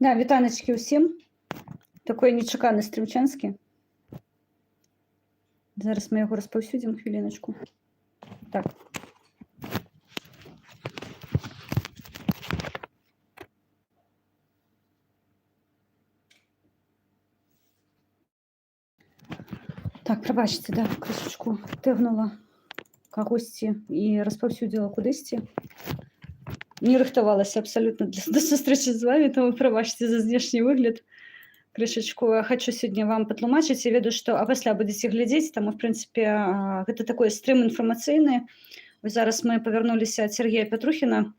Да, вітанечкі ўсім. Такой нечаканы стрымчанскі. Зараз мы яго распаўсюдзім, хвіліначку. Так. Так, прабачце, да, крышачку тэгнула кагосьці і распаўсюдзіла кудысьці. Не рыхтавалася абсалютна да сустрэчы з вамі, таму прабачце за знешні выгляд. Крышачку хочу сегодня вам патлумачыць. Я ведаю, што пасля будзеце глядзець, таму в прынцыпе гэта такой стрым інфармацыйны. Вось зараз мы павярнуліся ад Сергея Пятрухіна.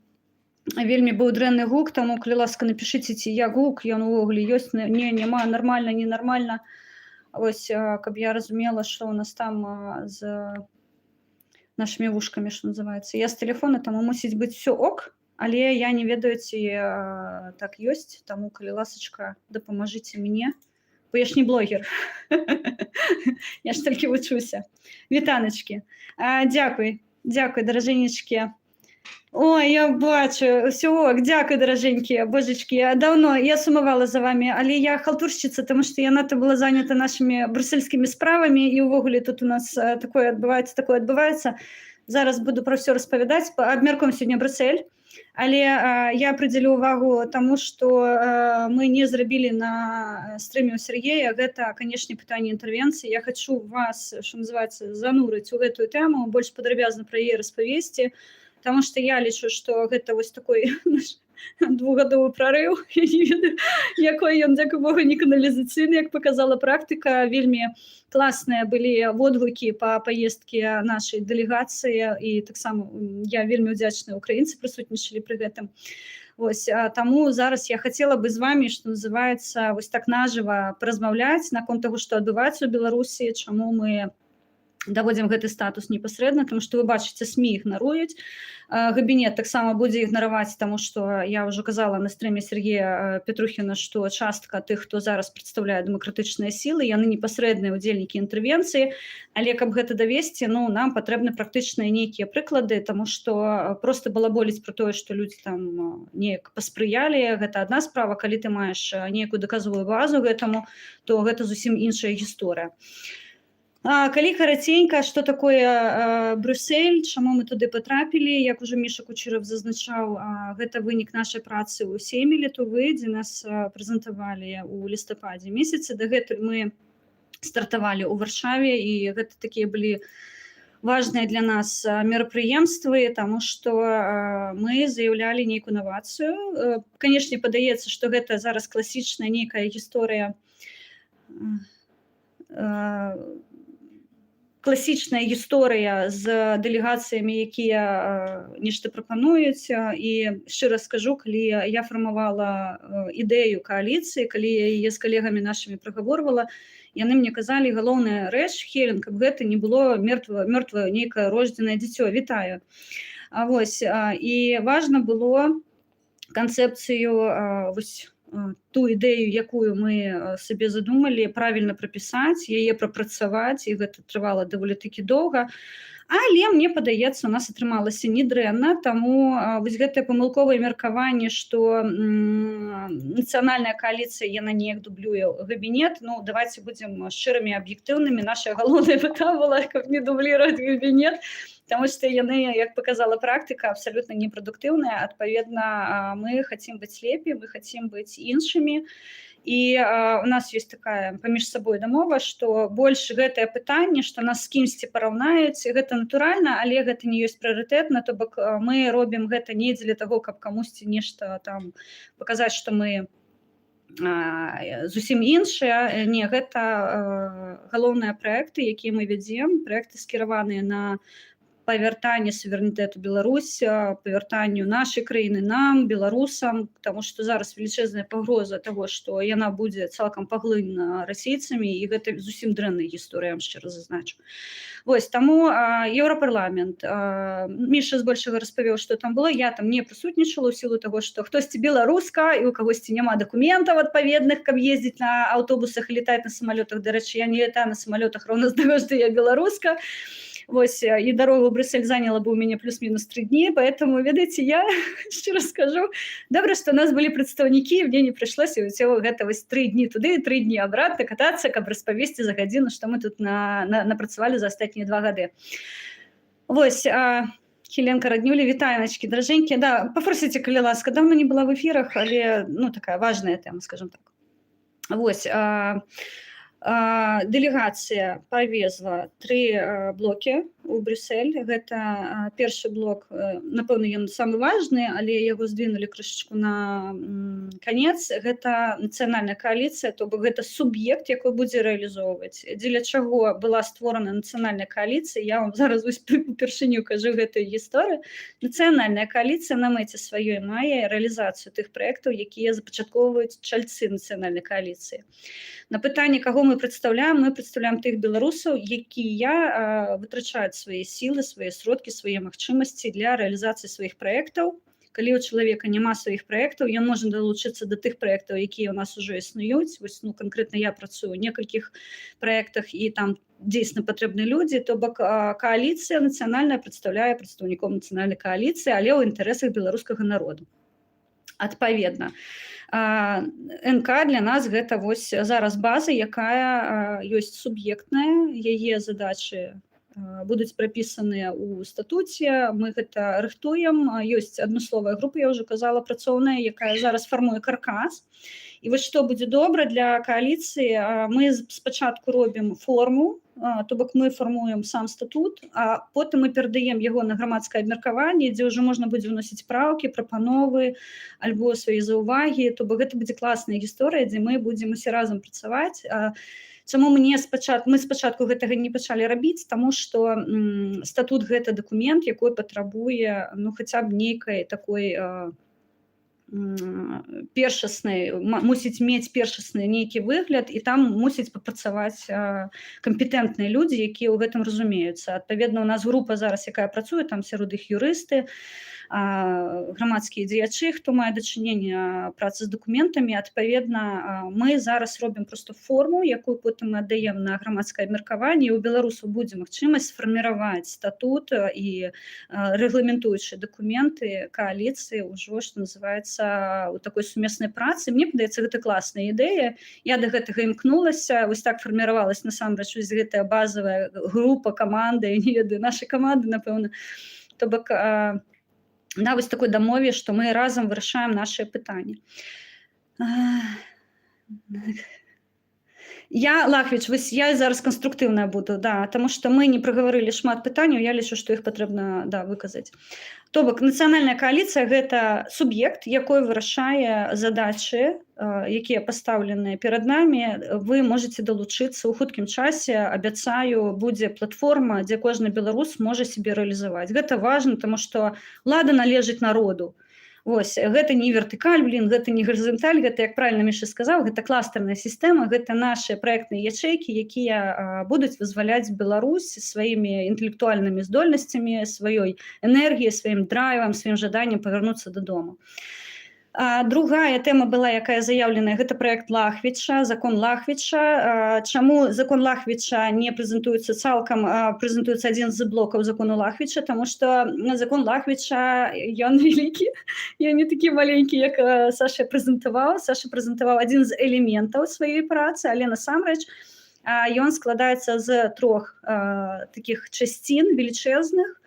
Вельмі быў дрэнны гук, таму калі ласка напішыце, ці я гук, ён увогуле ёсць, не, няма, нармальна, ненармальна. Вось, каб я разумела, што ў нас там з нашымі вушкамі, што называецца. Я з тэлефона, таму мусіць быць всё ок. Але я не ведаю, ці так ёсць, таму, калі ласачка, дапамажыце мне, бо я ж не блогер. Я ж толькі вучуся. Вітаначкі. Дзякуй, даражэнечкі. Ой, я бачу, ўсё ок, дзякуй, даражэнькія, божачкі. Я сумавала за вамі, але я халтуршчыца, таму што я надта была занята нашымі брусельскімі справамі, і ўвогуле тут у нас такое адбываецца. Зараз буду пра ўсё распавядаць. Абмяркуем сёння Брюссель. Але я прыдзелю ўвагу таму, што мы не зрабілі на стрыме ў Сергея. Гэта, канешне, пытанне інтэрвенцыі. Я хачу вас, што называецца, занурыць у гэтую тэму, больш падрабязна пра яе распавесці, таму што я лічу, што гэта вось такой двухгадовы прарыў. Я не ведаю, якой ён, дзякуй Богу, не каналізацыйны, як паказала практыка. Вельмі класныя былі водгукі па паездкі нашай дэлегацыі, і таксама я вельмі ўдзячная, украінцы прысутнічалі пры гэтым. Вось, таму зараз я хацела бы з вамі, што называецца, вось так нажыва паразмаўляць наконт таго, што адбываецца ў Беларусі, чаму мы даводзім гэты статус непасрэдна, таму што вы бачыце, СМІ ігнаруюць. Габінет таксама будзе ігнараваць, таму што я ўжо казала на стрыме Сергея Пятрухіна, што частка тых, хто зараз прадстаўляе дэмакратычныя сілы, яны непасрэдныя ўдзельнікі інтэрвенцыі, але каб гэта давесці, нам патрэбны практычныя нейкія прыклады, таму што проста балаболіць пра тое, што людзі там неяк паспрыялі, гэта адна справа. Калі ты маеш нейкую даказовую базу гэтаму, то гэта зусім іншая гісторыя. Калі караценька, што такое Брюссель, чаму мы туды патрапілі, як ужо Міша Кучераў зазначаў, гэта вынік нашай працы ў Сейме Літвы, дзе нас прэзентавалі ў лістападзе месяцы. Дагэтуль мы стартавалі ў Варшаве, і гэта такія былі важныя для нас мерапрыемствы, таму што мы заяўлялі нейкую інавацыю. Канешне, падаецца, што гэта зараз класічная нейкая гісторыя, класічная гісторыя з дэлегацыямі, якія нешта прапануюць. І шчыра скажу, калі я фармавала ідэю кааліцыі, калі я яе з калегамі нашымі прагаворвала, яны мне казалі, галоўная рэч, Хелен, каб гэта не было мёртвае нейкае рождзенае дзіцё. Вітаю. Вось, і важна было канцэпцыю, вось, ту ідэю, якую мы сабе задумалі, правільна прапісаць, яе прапрацаваць, і гэта трывала даволі такі доўга. Але мне падаецца, у нас атрымалася недрэнна, таму вось гэтае памылковае меркаванне, што нацыянальная кааліцыя, яна неяк дублюе габінет. Давайте будзем шчырымі, аб'ектыўнымі. Наша галоўная мэта была, каб не дубліраваць габінет, таму што яны, як паказала практыка, абсалютна непрадуктыўныя. Адпаведна, мы хацім быць лепей, мы хацім быць іншымі. І у нас ёсць такая паміж сабой дамова, што больш гэтае пытанне, што нас з кімсьці параўнаюць, гэта натуральна, але гэта не ёсць прыярытэтна, то бок мы робім гэта не дзеля таго, каб камусьці нешта там паказаць, што мы зусім іншыя. Не, гэта галоўныя праекты, якія мы вядзем, праекты скіраваныя на павяртанне суверэнітэту Беларусь, павяртанню нашай краіны нам, беларусам, таму што зараз велічэзная пагроза таго, што яна будзе цалкам паглынена расейцамі, і гэта зусім дрэнная гісторыя, я вам шчыра зазначу. Вось, таму Еўрапарламент. Міша збольшага распавёў, што там было. Я там не прысутнічала ў сілу таго, што хтосьці беларуска, і ў кагосьці няма дакументаў адпаведных, каб ездзіць на аўтобусах і летаць на самалётах. Дарэчы, я не летаю на самалётах роўна з таго, што я беларуска. Вось, і дарога ў Брюссель заняла бы ў мяне плюс-мінус 3 дні, поэтому, ведаеце, я шчыра скажу, добра, што ў нас былі прадстаўнікі, мне не прыйшлося ўсё гэта вось 3 дні туды, 3 дні абратна катацца, каб распавесці за гадзіну, што мы тут напрацавалі за астатнія 2 гады. Вось, Хеленка Раднюлі, вітаначкі, дражэнькія. Да, пафорсіце, калі ласка, даўно не была в эфірах, але, такая важная тэма, скажем так. Вось, дэлегацыя павезла 3 блокі ў Брюссель. Гэта першы блок, напэўна, ён самы важны, але яго здвинулі крышачку на канец. Гэта нацыянальная кааліцыя, то бок гэта суб'ект, якой будзе рэалізоўваць. Дзеля чаго была створана нацыянальная кааліцыя, я вам зараз упершыню кажу гэтую гісторыю. Нацыянальная кааліцыя на мэце сваёй мае рэалізацыю тых праектаў, якія запачатковваюць чальцы нацыянальнай кааліцыі. На пытанне, каго мы прадстаўляем тых беларусаў, якія вытрачаюць свае сілы, свае сродкі, свае магчымасці для рэалізацыі сваіх праектаў. Калі у чалавека няма сваіх праектаў, ён можа далучыцца да тых праектаў, якія ў нас ужо існуюць. Вось, канкрэтна я працую ў некалькіх праектах, і там дзейсна патрэбны людзі, то бок кааліцыя нацыянальная прадстаўляе прадстаўніком нацыянальнай кааліцыі, але ў інтарэсах беларускага народу. Адпаведна, НК для нас гэта вось зараз база, якая ёсць суб'ектная, яе задачы будуць прапісаныя ў статуце, мы гэта рыхтуем, ёсць адмысловая група, я ўжо казала, працоўная, якая зараз фармуе каркас. І вось што будзе добра для кааліцыі, мы спачатку робім форму, то бок мы фармуем сам статут, а потым мы перадаем яго на грамадскае абмеркаванне, дзе ўжо можна будзе ўносіць праўкі, прапановы альбо свае заўвагі, то бок гэта будзе класная гісторыя, дзе мы будзем усе разам працаваць. Чаму мы спачатку гэтага не пачалі рабіць, таму што статут гэта дакумент, якой патрабуе хаця б нейкай такой першаснай, мусіць мець першасны нейкі выгляд, і там мусіць папрацаваць кампетэнтныя людзі, якія ў гэтым разумеюцца. Адпаведна, у нас група зараз, якая працуе, там сярод іх юрысты, грамадскія дзеячы, хто мае дачыненне працы з дакументамі. Адпаведна, мы зараз робім проста форму, якую потым мы аддаем на грамадскае абмеркаванне, і ў беларусаў будзе магчымасць сфарміраваць статут і рэгламентуючыя дакументы кааліцыі ўжо, што называецца, у такой сумеснай працы. Мне падаецца, гэта класная ідэя. Я да гэтага імкнулася, вось так фарміравалась насамрэч вось гэтая базавая група, каманда, я не ведаю, наша каманда, напэўна. То бок, на вось такой дамове, што мы разам вырашаем нашыя пытанні. Лахвіч, вось я зараз канструктыўная буду, таму што мы не прагаварылі шмат пытанняў, я лічу, што іх патрэбна выказаць. То бок, нацыянальная кааліцыя – гэта суб'ект, якой вырашае задачы, якія пастаўленыя перад намі. Вы можаце далучыцца ў хуткім часе, абяцаю, будзе платформа, дзе кожны беларус можа сябе рэалізаваць. Гэта важна, таму што ўлада належыць народу. Вось, гэта не вертыкаль, гэта не гарызанталь, гэта, як правільна Міша сказаў, гэта кластарная сістэма, гэта нашыя праектныя ячэйкі, якія будуць вызваляць Беларусь сваімі інтэлектуальнымі здольнасцямі, сваёй энергіяй, сваім драйвам, сваім жаданнем павярнуцца дадому. Другая тэма была, якая заяўленая, гэта праект Лахвіча, закон Лахвіча. Чаму закон Лахвіча не прэзентуецца цалкам, а прэзентуецца адзін з блокаў закону Лахвіча, таму што закон Лахвіча, ён вялікі, ён не такі маленькі, як Саша прэзентаваў. Саша прэзентаваў адзін з элементаў сваёй працы, але насамрэч ён складаецца з 3 такіх часцін велічэзных.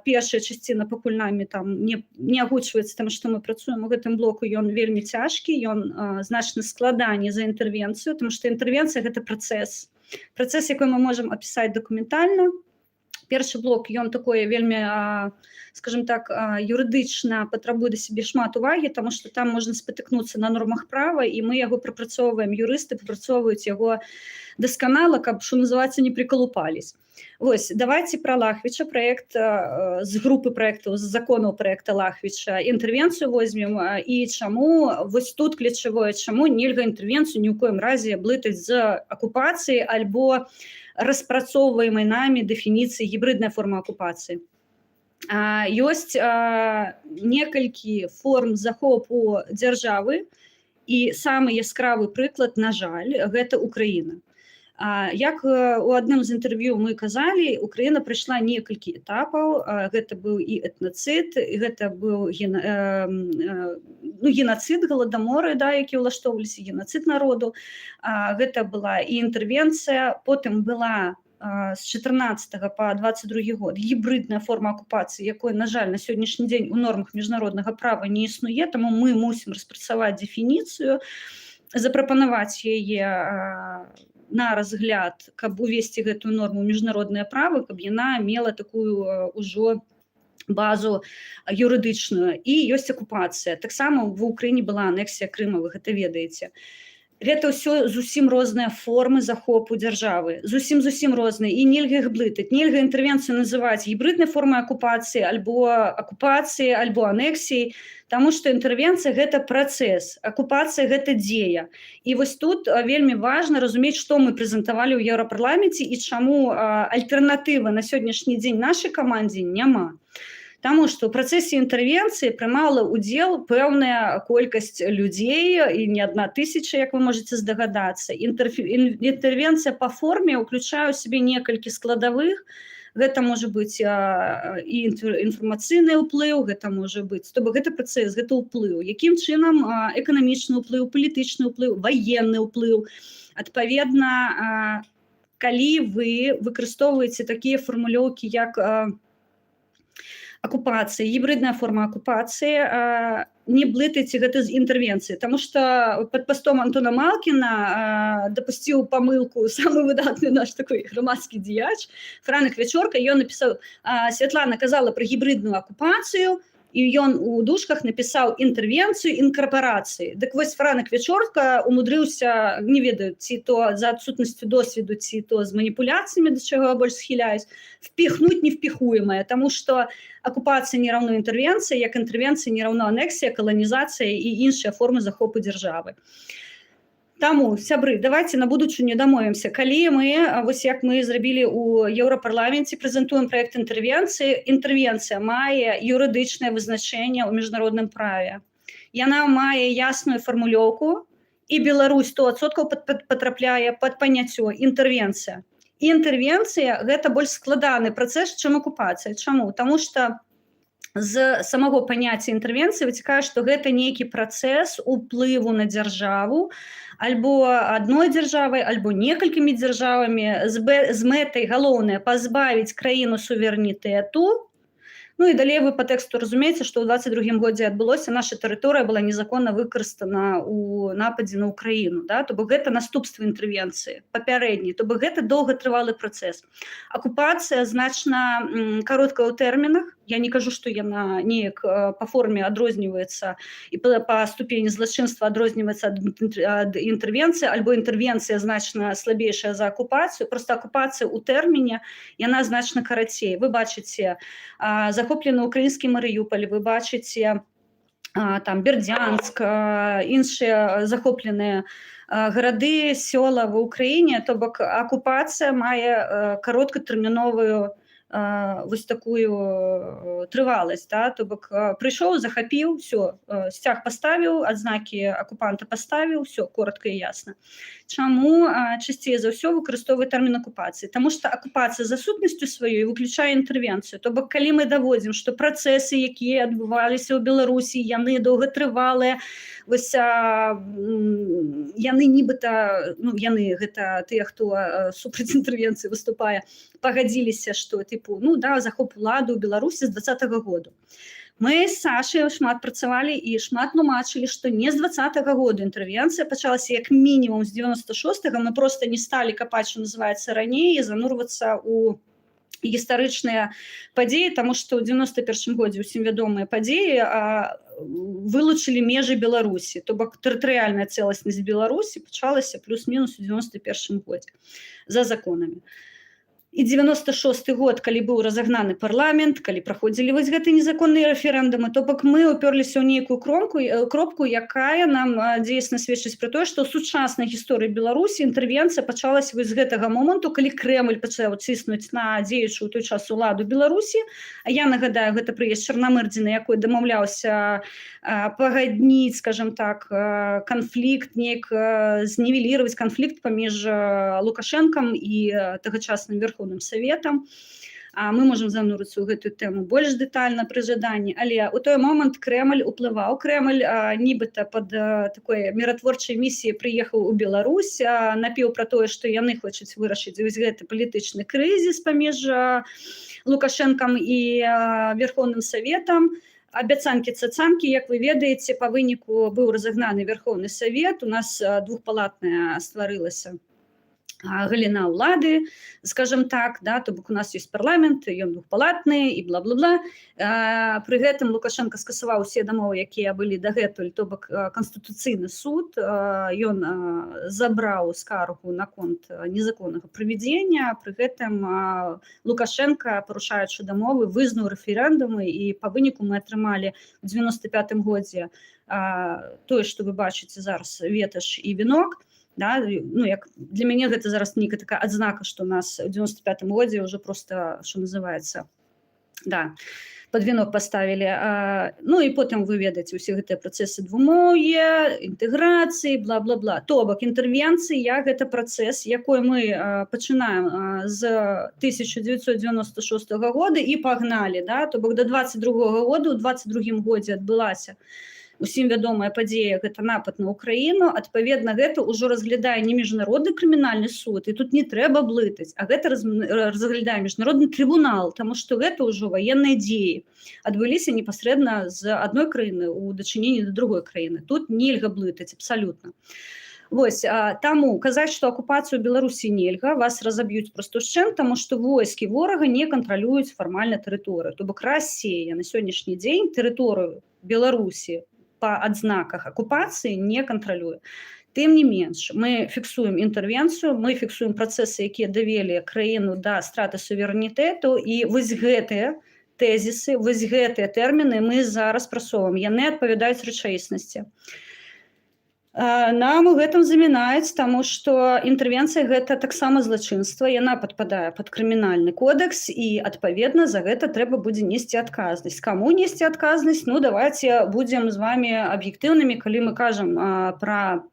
Першая часціна пакуль намі там не агучваецца, таму што мы працуем у гэтым блоку, ён вельмі цяжкі, ён значна складаней за інтэрвенцыю, таму што інтэрвенцыя – гэта працэс, якой мы можам апісаць дакументальна. Першы блок, ён такой вельмі, скажем так, юрыдычна патрабуе да сябе шмат увагі, таму што там можна спатыкнуцца на нормах права, і мы яго прапрацоўваем, юрысты прапрацоўваюць яго дасканала, каб, што называецца, не прыкалупались. Вось, давайте пра Лахвіча, праект з групы праектаў, з законаў праекта Лахвіча, інтэрвенцыю возьмем, і чаму, вось тут ключавое, чаму нельга інтэрвенцыю ні ў коім разе блытаць з акупацыяй альбо распрацоўваемай намі дэфініцыі гібридная форма акупацыі. Ёсць некалькі форм захопу дзяржавы, і самы яскравы прыклад, на жаль, гэта Украіна. Як у адным з інтэрв'ю мы казалі, Украіна прайшла некалькі этапаў. Гэта быў і этнацыд, і гэта быў генацыд, галадаморы, да, які ўлаштоўваліся, генацыд народу. Гэта была і інтэрвенцыя, потым была з 14 по 22 год гібридная форма акупацыі, якой, на жаль, на сённяшні дзень у нормах міжнароднага права не існуе, таму мы мусім распрацаваць дэфініцыю, запрапанаваць яе на разгляд, каб увесці гэтую норму міжнароднае права, каб яна мела такую ўжо базу юрыдычную. І ёсць акупацыя. Таксама ва Ўкраіне была анексія Крыма, вы гэта ведаеце. Гэта ўсё зусім розныя формы захопу дзяржавы, зусім розныя, і нельга іх блытаць. Нельга інтэрвенцыю называць гібриднай формай акупацыі, альбо акупацыі, альбо анексіяй, таму што інтэрвенцыя – гэта працэс, акупацыя – гэта дзея. І вось тут вельмі важна разумець, што мы прэзентавалі ў Еўрапарламенце і чаму альтэрнатывы на сённяшні дзень нашай камандзе няма. Таму што ў працэсе інтэрвенцыі прымала ўдзел пэўная колькасць людзей, і не 1000, як вы можаце здагадацца. Інтэрвенцыя па форме ўключае ў сябе некалькі складавых. Гэта можа быць і інфармацыйны ўплыў, гэта можа быць, то бок гэта працэс, гэта ўплыў. Якім чынам эканамічны ўплыў, палітычны ўплыў, ваенны ўплыў. Адпаведна, калі вы выкарыстоўваеце такія фармулёўкі, як акупацыі, гібридная форма акупацыі, не блытайце гэта з інтэрвенцыяй, таму што пад пастом Антона Малкіна дапусціў памылку самы выдатны наш такой грамадскі дзеяч Франак Вячорка. Ён напісаў, Святлана казала пра гібридную акупацыю, і ён у дужках напісаў інтэрвенцыю інкарпарацыі. Дык вось Франак Вячорка умудрыўся, не ведаю, ці то за адсутнасцю досведу, ці то з маніпуляцыямі, да чаго я больш схіляюсь, впіхнуць невпіхуемае, таму што акупацыя не раўно інтэрвенцыя, як інтэрвенцыя не раўно анексія, каланізацыя і іншыя формы захопу дзяржавы. Таму, сябры, давайте на будучыню дамовімся. Калі мы, вось як мы зрабілі ў Еўрапарламенце, прэзентуем праект інтэрвенцыі, інтэрвенцыя мае юрыдычнае вызначэнне ў міжнародным праве. Яна мае ясную фармулёўку, і Беларусь 100% патрапляе пад паняццё інтэрвенцыя. Інтэрвенцыя – гэта больш складаны працэс, чым акупацыя. Чаму? Таму што з самого паняцця інтэрвенцыі вытекае, што гэта нейкі працэс уплыву на дзяржаву, альбо адной дзяржавай, альбо некалькімі дзяржавамі з мэтай галоўнае пазбавіць краіну суверэнітэту. Ну і далей вы па тэксту разумееце, што ў 22 годзе адбылося, наша тэрыторыя была незаконна выкарыстана ў нападзе на Украіну. Да? То бок гэта наступствы інтэрвенцыі, папярэдні. То бок гэта доўгатрывалы працэс. Акупацыя значна кароткая ў тэрмінах. Я не кажу, што яна неяк па форме адрозніваецца і па ступені злачынства адрозніваецца ад інтэрвенцыі, альбо інтэрвенцыя значна слабейшая за акупацыю. Проста акупацыя ў тэрміне, яна значна карацей. Вы бачыце захоплены украінскі Марыюполь, вы бачыце там Бердзянск, іншыя захопленыя гарады, сёла ва Ўкраіне. То бок акупацыя мае кароткатэрміновую вось такую трываласць, да? То бок прыйшоў, захапіў, все, сцяг паставіў, адзнакі акупанта паставіў, все, коротка і ясна. Чаму часцей за ўсё выкарыстоўвае тэрмін акупацыі? Таму што акупацыя за сутнасцю сваёй выключае інтэрвенцыю. То бок калі мы даводзім, што працэсы, якія адбываліся ў Беларусі, яны доўгатрывалыя, вось яны нібыта, ну яны гэта тыя, хто супраць інтэрвенцыі выступае, пагадзіліся, што типу, ну да, захоп улады ў Беларусі з 2020 года. Мы з Сашай шмат працавалі і шмат тлумачылі, што не з 2020 года інтэрвенцыя пачалася як мінімум з 96-го, мы просто не сталі капаць, што называецца, раней і занурвацца ў гістарычныя падзеі, таму што ў 91 годзе ўсім вядомыя падзеі вылучылі межы Беларусі. То бок тэрытарыяльная цэласнасць Беларусі пачалася плюс-мінус у 91 годзе за законамі. І 96 год, калі быў разагнаны парламент, калі праходзілі вось гэты незаконныя рэферэндумы, то бок мы ўпёрліся ў нейкую кропку, якая нам дзейсна сведчыць пра тое, што ў сучаснай гісторыі Беларусі інтэрвенцыя пачалася вось з гэтага моманту, калі Крэмль пачаў ціснуць на дзеючую ў той час уладу Беларусі. А я нагадаю, гэта прыезд Чарнамырдзіна, якой дамаўляўся пагадніць, скажем так, канфлікт, неяк знівеліраваць канфлікт паміж Лукашэнкам і тагачасным Верховным Советам. Мы можам занурыцца ў гэтую тэму больш дэтальна пры жаданні, але ў той момант Крэмль уплываў. Крэмль нібыта пад такой міратворчай місіяй прыехаў у Беларусь, напеў пра тое, што яны хочуць вырашыць вось гэты палітычны крызіс паміж Лукашэнкам і Верховным Советам. Абяцанкі-цацанкі, як вы ведаеце, па выніку быў разагнаны Верховны Совет, у нас двухпалатная стварылася галіна ўлады, скажем так, да, то бок у нас ёсць парламент, ён двухпалатны і бла-бла-бла. Пры гэтым Лукашенко скасаваў усе дамовы, якія былі дагэтуль, то бок Канстытуцыйны суд, ён забраў скаргу наконт незаконнага правядзення, пры гэтым Лукашенко, парушаючы дамовы, вызнаў рэферэндумы, і па выніку мы атрымалі ў 95-м годзе тое, што вы бачыце зараз, ветаж і вінок. Да, ну, як для мяне гэта зараз нейкая такая адзнака, што у нас у 95-м годзе ўжо просто, што называецца, да, пад вінок паставілі. Ну і потым вы ведаеце ўсе гэтыя працэсы двумоўя, інтэграцыі, бла-бла-бла. То бок інтэрвенцыя – гэта працэс, якой мы пачынаем з 1996 года і пагналі, да, то бок до 22-го года, у 22-м годзе адбылася усім вядомая падзея, гэта напад на Украіну. Адпаведна, гэта ўжо разглядае не міжнародны крымінальны суд, і тут не трэба блытаць, а гэта разглядае міжнародны трыбунал, таму што гэта ўжо ваенныя дзеі адбыліся непасрэдна з адной краіны ў дачыненні да другой краіны. Тут нельга блытаць абсалютна. Вось, таму казаць, што акупацыю Беларусі нельга, вас разаб'юць проста ўшчэнт, таму што войскі ворага не кантралююць фармальна тэрыторыю. То бок Расія на сённяшні дзень тэрыторыю Беларусі па адзнаках акупацыі не кантралюе. Тым не менш, мы фіксуем інтэрвенцыю, мы фіксуем працэсы, якія давелі краіну да страты суверэнітэту, і вось гэтыя тэзісы, вось гэтыя тэрміны мы зараз прасоўваем. Яны адпавядаюць рэчаіснасці. Нам у гэтым замінаюць, таму што інтэрвенцыя – гэта таксама злачынства, яна падпадае пад крымінальны кодэкс, і, адпаведна, за гэта трэба будзе несці адказнасць. Каму несці адказнасць? Ну, давайте будзем з вамі аб'ектыўнымі, калі мы кажам пра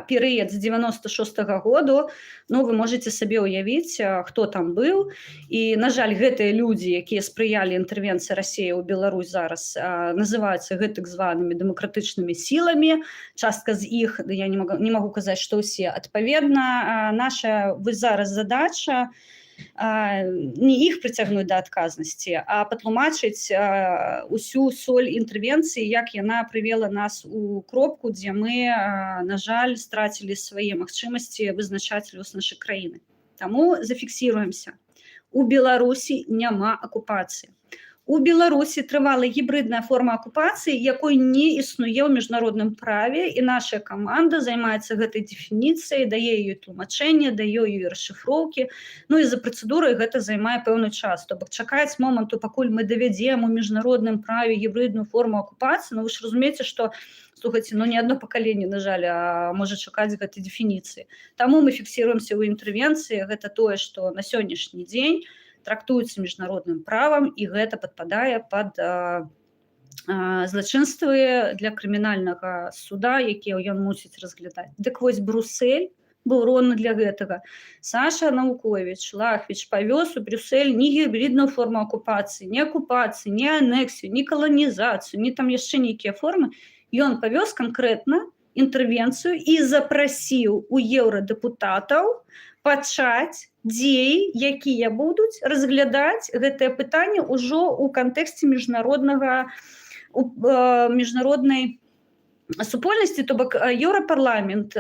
перыяд з 96-го году, ну, вы можете сабе ўявіць, хто там быў. І, на жаль, гэтыя людзі, якія спрыялі інтэрвенцыі Расіі ў Беларусь зараз, называюцца гэтак званымі дэмакратычнымі сіламі. Частка з іх, я не магу казаць, што ўсе. Адпаведна, наша зараз задача не іх прыцягнуць да адказнасці, а патлумачыць усю соль інтэрвенцыі, як яна прывела нас у кропку, дзе мы, на жаль, страцілі свае магчымасці вызначаць лёс нашай краіны. Таму зафіксіруемся. У Беларусі няма акупацыі. У Беларусі трывала гібридная форма акупацыі, якой не існуе ў міжнародным праве, і наша каманда займаецца гэтай дэфініцыяй, дае ёй тлумачэнне, дае ёй расшыфроўкі. Ну і за працэдурай гэта займае пэўны час. То бок чакаць моманту, пакуль мы давядзем у міжнародным праве гібридную форму акупацыі, ну вы ж разумееце, што, слухайце, ну не адно пакаленне, на жаль, можа чакаць гэтай дэфініцыі. Таму мы фіксіруемся ў інтэрвенцыі. Гэта тое, што на сённяшні дзень трактуецца міжнародным правам, і гэта падпадае пад злачынствы для крымінальнага суда, якія ён мусіць разглядаць. Дык вось Брюссель быў роўны для гэтага. Саша Наўковіч, Лахвіч павёз у Брюссель не гібридную форму акупацыі, не акупацыі, не анексію, не каланізацыю, не там яшчэ нейкія формы. Ён павёз канкрэтна інтэрвенцыю і запрасіў у еўрадэпутатаў пачаць дзеі, якія будуць разглядаць гэтае пытанне ўжо ў кантэксце міжнароднай супольнасці, то бок Еўрапарламент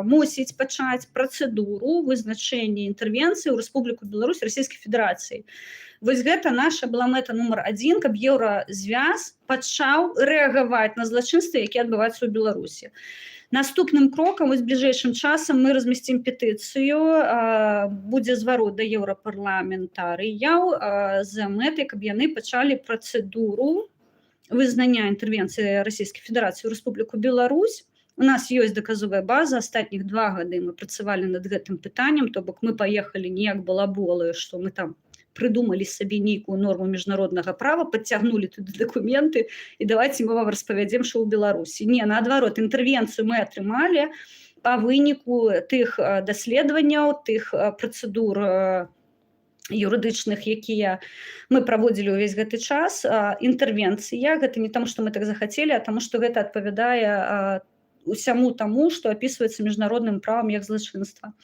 мусіць пачаць працэдуру вызначэння інтэрвенцыі ў Рэспубліку Беларусь Расійскай Федэрацыі. Вось гэта наша была мэта нумар 1, каб Еўразвяз пачаў рэагаваць на злачынствы, якія адбываюцца ў Беларусі. Наступным крокам вось бліжэйшым часам мы размясцім петыцыю, будзе зварот да еўрапарламентарыяў з мэтай, каб яны пачалі працэдуру вызнання інтэрвенцыі Расійскай Федэрацыі ў Рэспубліку Беларусь. У нас ёсць даказовая база, астатніх 2 гады мы працавалі над гэтым пытаннем, то бок мы паехалі не як балаболы, што мы там прыдумалі сабе нейкую норму міжнароднага права, падцягнулі туды дакументы і давайте мы вам распавядзем, што ў Беларусі. Не, наадварот, інтэрвенцыю мы атрымалі па выніку тых даследаванняў, тых працэдур юрыдычных, якія мы праводзілі ўвесь гэты час. Інтэрвенцыя, гэта не таму, што мы так захацелі, а таму, што гэта адпавядае усяму таму, што апісваецца міжнародным правам як злачынства.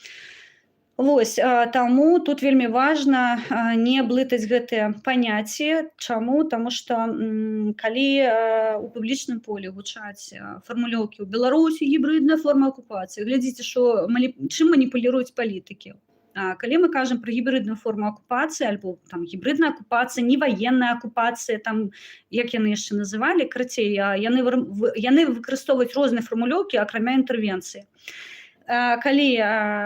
Вось, таму тут вельмі важна не блытаць гэтыя паняцці. Чаму? Таму што калі у публічным полі гучаць фармулёўкі ў Беларусі гібридная форма акупацыі, глядзіце, што чым маніпулююць палітыкі. Калі мы кажам пра гібридную форму акупацыі альбо там гібридная акупацыя, не ваенная акупацыя, там як яны яшчэ называлі, карацей, яны выкарыстоўваюць розныя фармулёўкі, акрамя інтэрвенцыі. Калі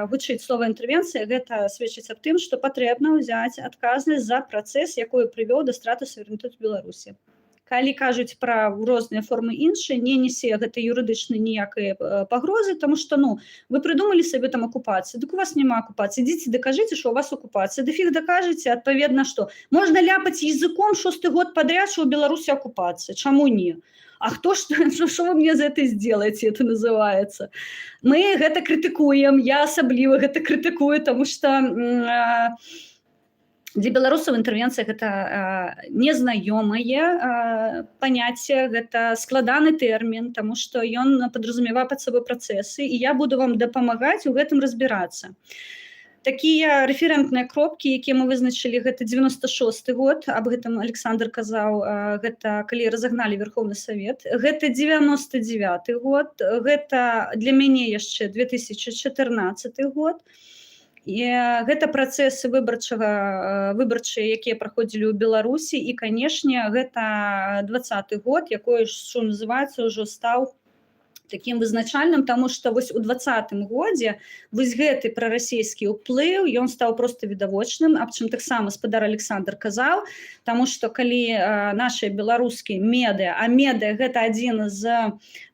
гучыць слова інтэрвенцыя, гэта сведчыць аб тым, што патрэбна ўзяць адказнасць за працэс, якой прывёў да страты суверэнітэту Беларусі. Калі кажуць пра розныя формы іншыя, не нясе гэта юрыдычна ніякай пагрозы, таму што вы прыдумалі сабе там акупацыю, дык у вас няма акупацыі, ідзіце дакажыце, што у вас акупацыя, ды фіг дакажаце, адпаведна што? Можна ляпаць языком 6-й год падряд, што ў Беларусі акупацыя, чаму не? А што вы мне за это сделаете, это называецца? Мы гэта крытыкуем, я асабліва гэта крытыкую, таму што для беларусаў інтэрвенцыя гэта незнаёмае паняцце, гэта складаны тэрмін, таму што ён падразумявае пад сабой працэсы, і я буду вам дапамагаць у гэтым разбірацца. Такія рэферэнтныя кропкі, якія мы вызначылі, гэта 96-й год, аб гэтым Александр казаў, гэта калі разагналі Верховны Савет, гэта 99-й год, гэта для мяне яшчэ 2014 год. І гэта працэсы выбарчыя, якія праходзілі ў Беларусі, і, канешне, гэта 20-й год, якой, што называецца, ўжо стаў такім вызначальным, таму што вось у 20-м годзе вось гэты прарасійскі ўплыў, ён стаў проста відавочным, аб чым таксама спадар Александр казаў, таму што калі нашыя беларускія медыа, а медыа гэта адзін з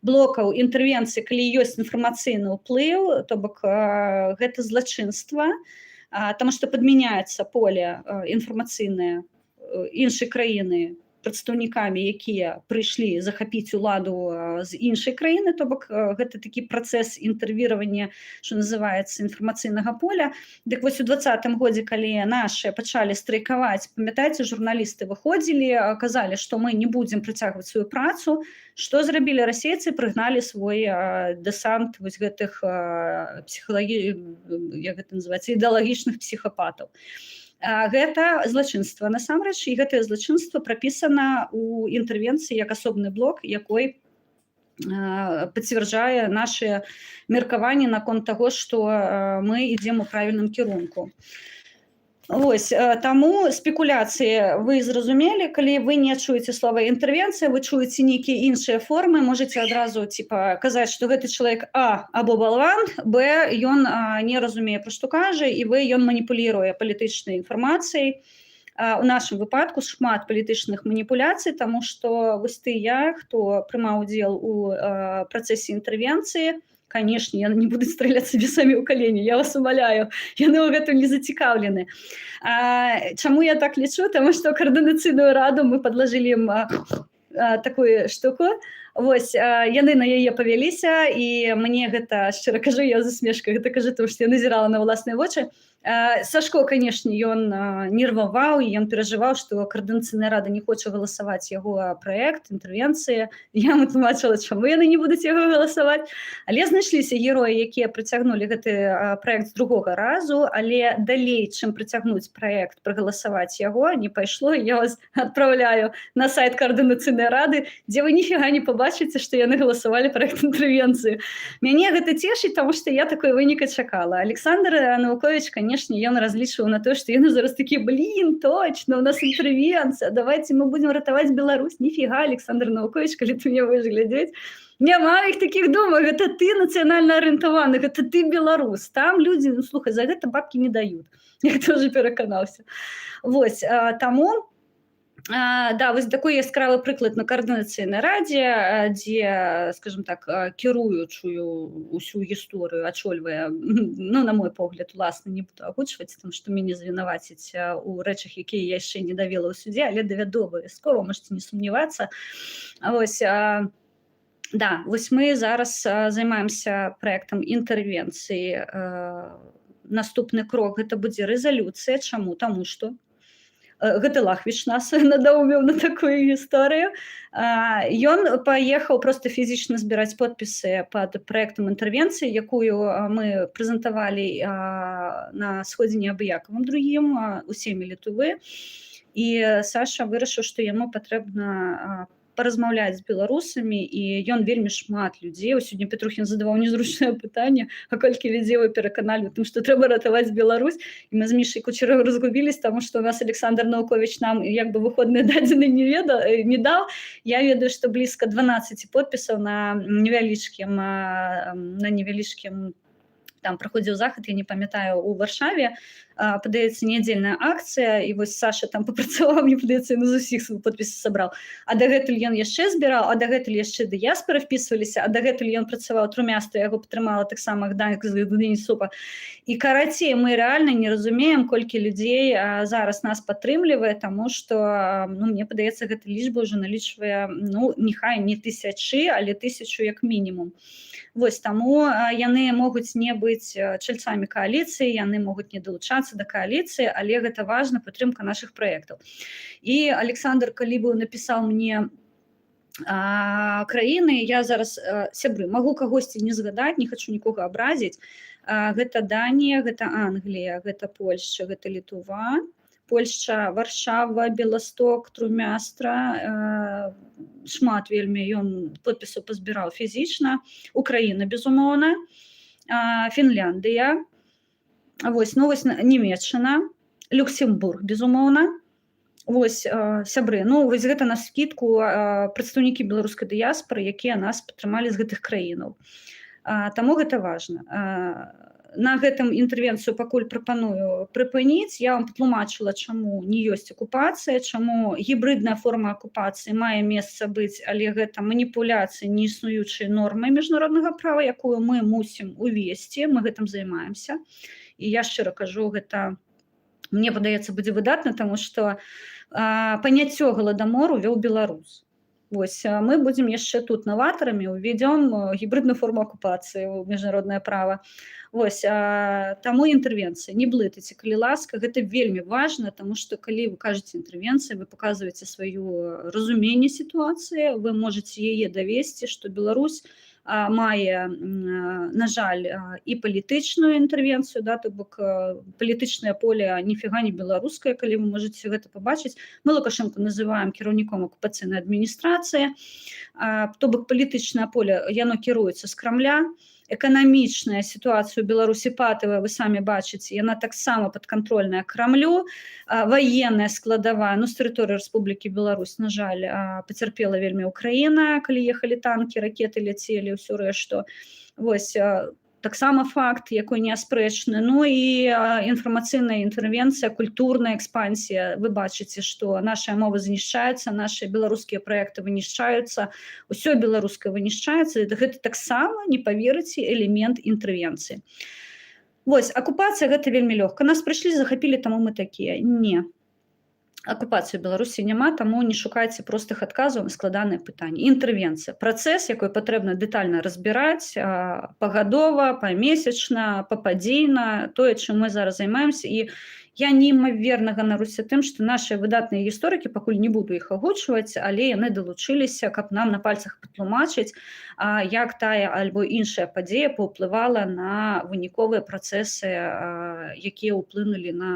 блокаў інтэрвенцыі, калі ёсць інфармацыйны ўплыў, то бок гэта злачынства, таму што падмяняецца поле інфармацыйнае іншай краіны прадстаўнікамі, якія прыйшлі захапіць уладу з іншай краіны, то бок гэта такі працэс інтэрвіравання, што называецца, інфармацыйнага поля. Дык вось у 20-м годзе, калі нашыя пачалі страйкаваць, памятаеце, журналісты выходзілі, казалі, што мы не будзем працягваць сваю працу, што зрабілі расейцы, прыгналі свой дэсант вось гэтых ідэалагічных псіхапатаў. Гэта злачынства насамрэч, і гэтае злачынства прапісана ў інтэрвенцыі як асобны блок, якой пацвярджае нашы меркаванні наконт таго, што мы ідзем у правільным кірунку. Вось, таму спекуляцыі вы зразумелі, калі вы не чуеце слова інтэрвенцыя, вы чуеце нейкія іншыя формы, можаце адразу казаць, што гэты чалавек А або балван, Б ён не разумее, пра што кажа, і ён маніпуліруе палітычнай інфармацыяй. У нашым выпадку шмат палітычных маніпуляцый, таму што вось тыя, хто прымаў удзел у працэсе інтэрвенцыі, конечно, яны не будуць страляць сабе самі ў калені, я вас умаляю, яны ў гэтым не зацікаўлены. Чаму я так лічу? Таму што каардынацыйную раду мы падлажылі ім такую штуку, вось, яны на яе павяліся, і мне гэта, шчыра кажу, я з усмешкай гэта кажу, тому што я назірала на ўласныя вочы, Сашко, канешне, ён нерваваў і ён перажываў, што Каардынацыйная рада не хоча галасаваць яго праект інтэрвенцыі. Я яму тлумачыла, чаму яны не будуць яго галасаваць. Але знайшліся героі, якія прыцягнулі гэты праект з другога разу, але далей, чым прыцягнуць праект, прагаласаваць яго, не пайшло. Я вас адпраўляю на сайт Каардынацыйнай рады, дзе вы ніфіга не пабачыце, што яны галасавалі праект інтэрвенцыі. Мяне гэта цешыць, таму што я такой выніка чакала. Александр Навукович, конечно, ён разлічваў на то, што яны зараз такі, блин, точно, у нас інтэрвенцыя, давайте мы будем ратаваць Беларусь. Ніфіга, Александр Навукович, калі ты мне будешь глядзець, няма іх такіх думаў, гэта ты нацыянальна арыентаваны, гэта ты беларус. Там людзі, ну, слухай, за гэта бабкі не даюць. Я тоже пераканаўся. Вось, таму да, вось такой яскравы прыклад на Каардынацыйнай радзе, дзе, скажем так, кіруючую усю гісторыю ачольвае, ну, на мой погляд, уласна, не буду агучваць, тому што мяне звінаваціць у рэчах, якія я яшчэ не давела ў судзе, але давяду абавязкова, можете не сумнявацца. Вось, да, вось мы зараз займаемся праектам інтэрвенцыі. Наступны крок гэта будзе рэзалюцыя. Чаму? Таму што гэты Лахвіч нас надоумеў на такую гісторыю. Ён паехаў проста фізічна збіраць подпісы пад праектам інтэрвенцыі, якую мы прэзентавалі на сходзе неабыякавым другім у сем'і Літвы. І Саша вырашыў, што яму патрэбна паразмаўляць з беларусамі, і ён вельмі шмат людзей. Сёння Петрухін задаваў незручнае пытанне, а колькі людзей вы пераканалі ў тым, што трэба ратаваць Беларусь. І мы з Мішай Кучаровым разгубілись, таму што у нас Александр Навукович нам як бы выходныя дадзены не даў. Я ведаю, што блізка 12 подпісаў на невялічкім там праходзіў захад, я не памятаю, у Варшаве, падаецца, нядзельная акцыя, і вось Саша там папрацаваў, мне падаецца, ён з усіх свой подпісы сабраў. А дагэтуль ён яшчэ збіраў, а дагэтуль яшчэ дыяспора впісваліся, а дагэтуль ён працаваў трумястра, яго падтрымала таксама Гданька з Гдыні-Супа. І карацей, мы рэальна не разумеем, колькі людзей зараз нас падтрымлівае, таму што, ну, мне падаецца, гэта лічба ўжо налічвае, ну, няхай не 1000, але 1000 як мінімум. Вось, таму яны могуць не быць чальцамі кааліцыі, яны могуць не далучацца да кааліцыі, але гэта важна, падтрымка нашых праектаў. І Александр, калі быў напісаў мне краіны, я зараз, сябры, магу кагосьці не згадаць, не хачу нікога абразіць. Гэта Данія, гэта Англія, гэта Польшча, гэта Літва, Польшча, Варшава, Беласток, Трумястра, шмат вельмі ён подпісаў пазбіраў фізічна, Украіна, безумоўна, Фінляндыя, вось, ну, вось Нямецчына, Люксембург, безумоўна. Вось, сябры, ну, вось гэта на скідку прадстаўнікі беларускай дыяспары, якія нас падтрымалі з гэтых краінаў. Таму гэта важна. На гэтым інтэрвенцыю пакуль прапаную прыпыніць. Я вам патлумачыла, чаму не ёсць акупацыя, чаму гібрыдная форма акупацыі мае месца быць, але гэта маніпуляцыі неіснуючай нормай міжнароднага права, якую мы мусім увесці, мы гэтым займаемся. І я шчыра кажу, гэта, мне падаецца, будзе выдатна, таму што паняццё галадамору вёў беларус. Вось, мы будзем яшчэ тут наватарамі, уведзём гібрыдную форму акупацыі ў міжнароднае права. Вось, таму інтэрвенцыя. Не блытайце, калі ласка, гэта вельмі важна, таму што калі вы кажаце інтэрвенцыя, вы паказваеце сваё разуменне сітуацыі, вы можаце яе давесці, што Беларусь мае, на жаль, і палітычную інтэрвенцыю, да, то бок палітычнае поле ніфіга не беларускае, калі вы можаце гэта пабачыць. Мы Лукашэнку называем кіраўніком акупацыйнай адміністрацыі, то бок палітычнае поле, яно кіруецца з Крамля. Эканамічная сітуацыя ў Беларусі патавая, вы самі бачыце, яна таксама падкантрольная Крамлю, ваенная складавая, ну, з тэрыторыі Рэспублікі Беларусь, на жаль, пацярпела вельмі Украіна, калі ехалі танкі, ракеты ляцелі, ўсё рэшту. Вось, таксама факт, якой неаспрэчны. Ну і інфармацыйная інтэрвенцыя, культурная экспансія. Вы бачыце, што наша мова знішчаецца, нашыя беларускія праекты вынішчаюцца, усё беларускае вынішчаецца, гэта таксама, не паверыце, элемент інтэрвенцыі. Вось, акупацыя гэта вельмі лёгка. Нас прыйшлі, захапілі, таму мы такія. Не. Акупацыі Беларусі няма, таму не шукайце простых адказаў на складаныя пытанні. Інтэрвенцыя, працэс, якой патрэбна дэтальна разбіраць пагадова, памесячна, пападзейна, тое, чым мы зараз займаемся. І я неймаверна ганаруся тым, што нашыя выдатныя гісторыкі, пакуль не буду іх агучваць, але яны далучыліся, каб нам на пальцах патлумачыць, як тая альбо іншая падзея паўплывала на выніковыя працэсы, якія ўплынулі на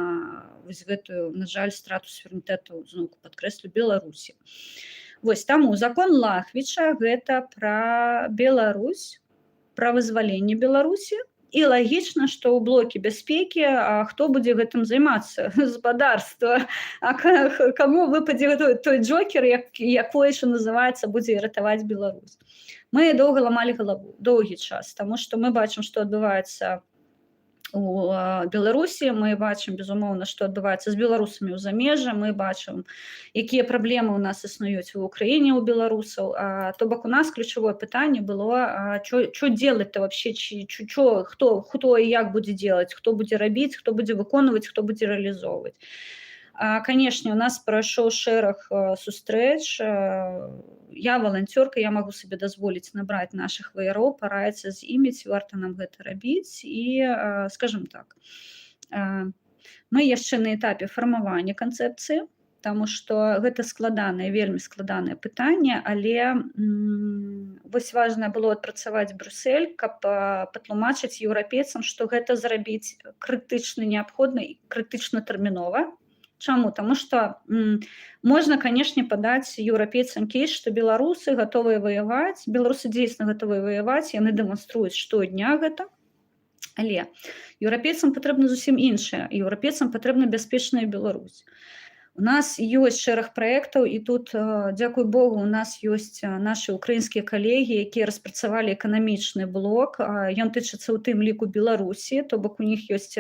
вось гэтую, на жаль, страту суверэнітэту, зноўку падкрэслю, Беларусі. Вось таму закон Лахвіча гэта пра Беларусь, пра вызваленне Беларусі, і лагічна, што ў блоке бяспекі хто будзе гэтым займацца? Гаспадарства. Каму выпадзе той джокер, якой, што называецца, будзе ратаваць Беларусь? Мы доўга ламалі галаву, доўгі час, таму што мы бачым, што адбываецца у Беларусі, мы бачым, безумоўна, што адбываецца з беларусамі ў замежжа, мы бачым, якія праблемы ў нас існуюць у Украіне у беларусаў. То бок у нас ключавое пытанне было, што делать-то вообще, хто і як будзе делать, хто будзе рабіць, хто будзе выконваць, хто будзе рэалізоўваць. Канешне, у нас прайшоў шэраг сустрэч. Я валанцёрка, я магу сабе дазволіць набраць нашых ваяроў, параіцца з імі, ці варта нам гэта рабіць. І, скажам так, мы яшчэ на этапе фармавання канцэпцыі, таму што гэта складанае, вельмі складанае пытанне, але вось важна было адпрацаваць Брюссель, каб патлумачыць еўрапейцам, што гэта зрабіць крытычна неабходна і крытычна тэрмінова. Чаму? Таму што можна, канешне, падаць еўрапейцам кейс, што беларусы гатовыя ваяваць, беларусы дзейсна гатовыя ваяваць, яны дэманструюць штодня гэта. Але еўрапейцам патрэбна зусім іншае. Еўрапейцам патрэбна бяспечная Беларусь. У нас ёсць шэраг праектаў, і тут, дзякуй Богу, у нас ёсць нашы украінскія калегі, якія распрацавалі эканамічны блок. Ён тычыцца ў тым ліку Беларусі, то бок у них ёсць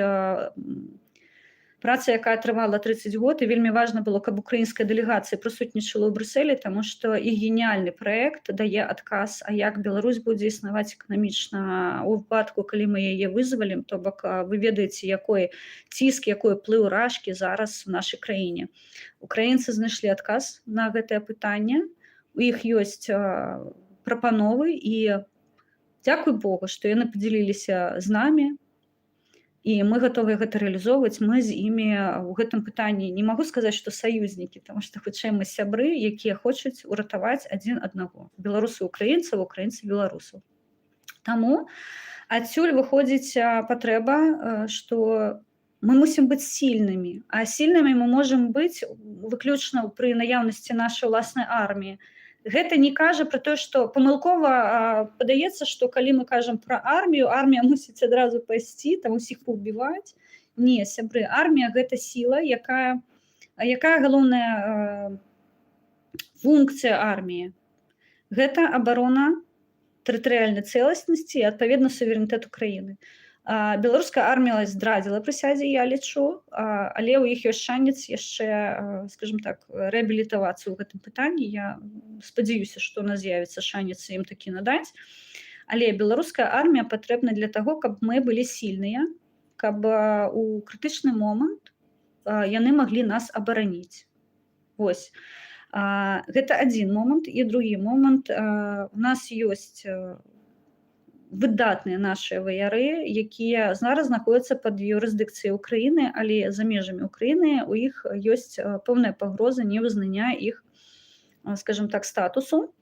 праца, якая трывала 30 год, і вельмі важна было, каб украінская дэлегацыя прысутнічала ў Брюсселі, таму што іх геніяльны праект дае адказ, як Беларусь будзе існаваць эканамічна ў выпадку, калі мы яе вызвалім, то бок вы ведаеце, якой ціск, якой уплыў ражкі зараз у нашай краіне. Украінцы знайшлі адказ на гэтае пытанне, у іх ёсць прапановы, і дзякуй Богу, што яны падзяліліся з намі, і мы гатовыя гэта рэалізоўваць. Мы з імі ў гэтым пытанні не магу сказаць, што саюзнікі, таму што хутчэй мы сябры, якія хочуць уратаваць адзін аднаго. Беларусы украінцаў, украінцы беларусаў. Таму адсюль выходзіць патрэба, што мы мусім быць сільнымі, а сільнымі мы можам быць выключна пры наяўнасці нашай уласнай арміі. Гэта не кажа пра тое, што памылкова падаецца, што калі мы кажам пра армію, армія мусіць адразу пайсці, там усіх паўбіваць. Не, сябры, армія гэта сіла, якая галоўная функцыя арміі. Гэта абарона тэрытарыяльнай цэласнасці і, адпаведна, суверэнітэт Украіны. Беларуская армія здрадзіла прысядзе, я лічу, але ў іх ёсць шанец яшчэ, скажем так, рэабілітавацца ў гэтым пытанні. Я спадзяюся, што ў нас з'явіцца шанец ім такі надаць. Але беларуская армія патрэбна для таго, каб мы былі сільныя, каб у крытычны момант яны маглі нас абараніць. Вось. Гэта адзін момант. І другі момант. У нас ёсць выдатныя нашыя ваяры, якія зараз знаходзяцца пад юрысдыкцыяй Украіны, але за межамі Украіны у іх ёсць пэўная пагроза невызнання іх, скажем так, статусу.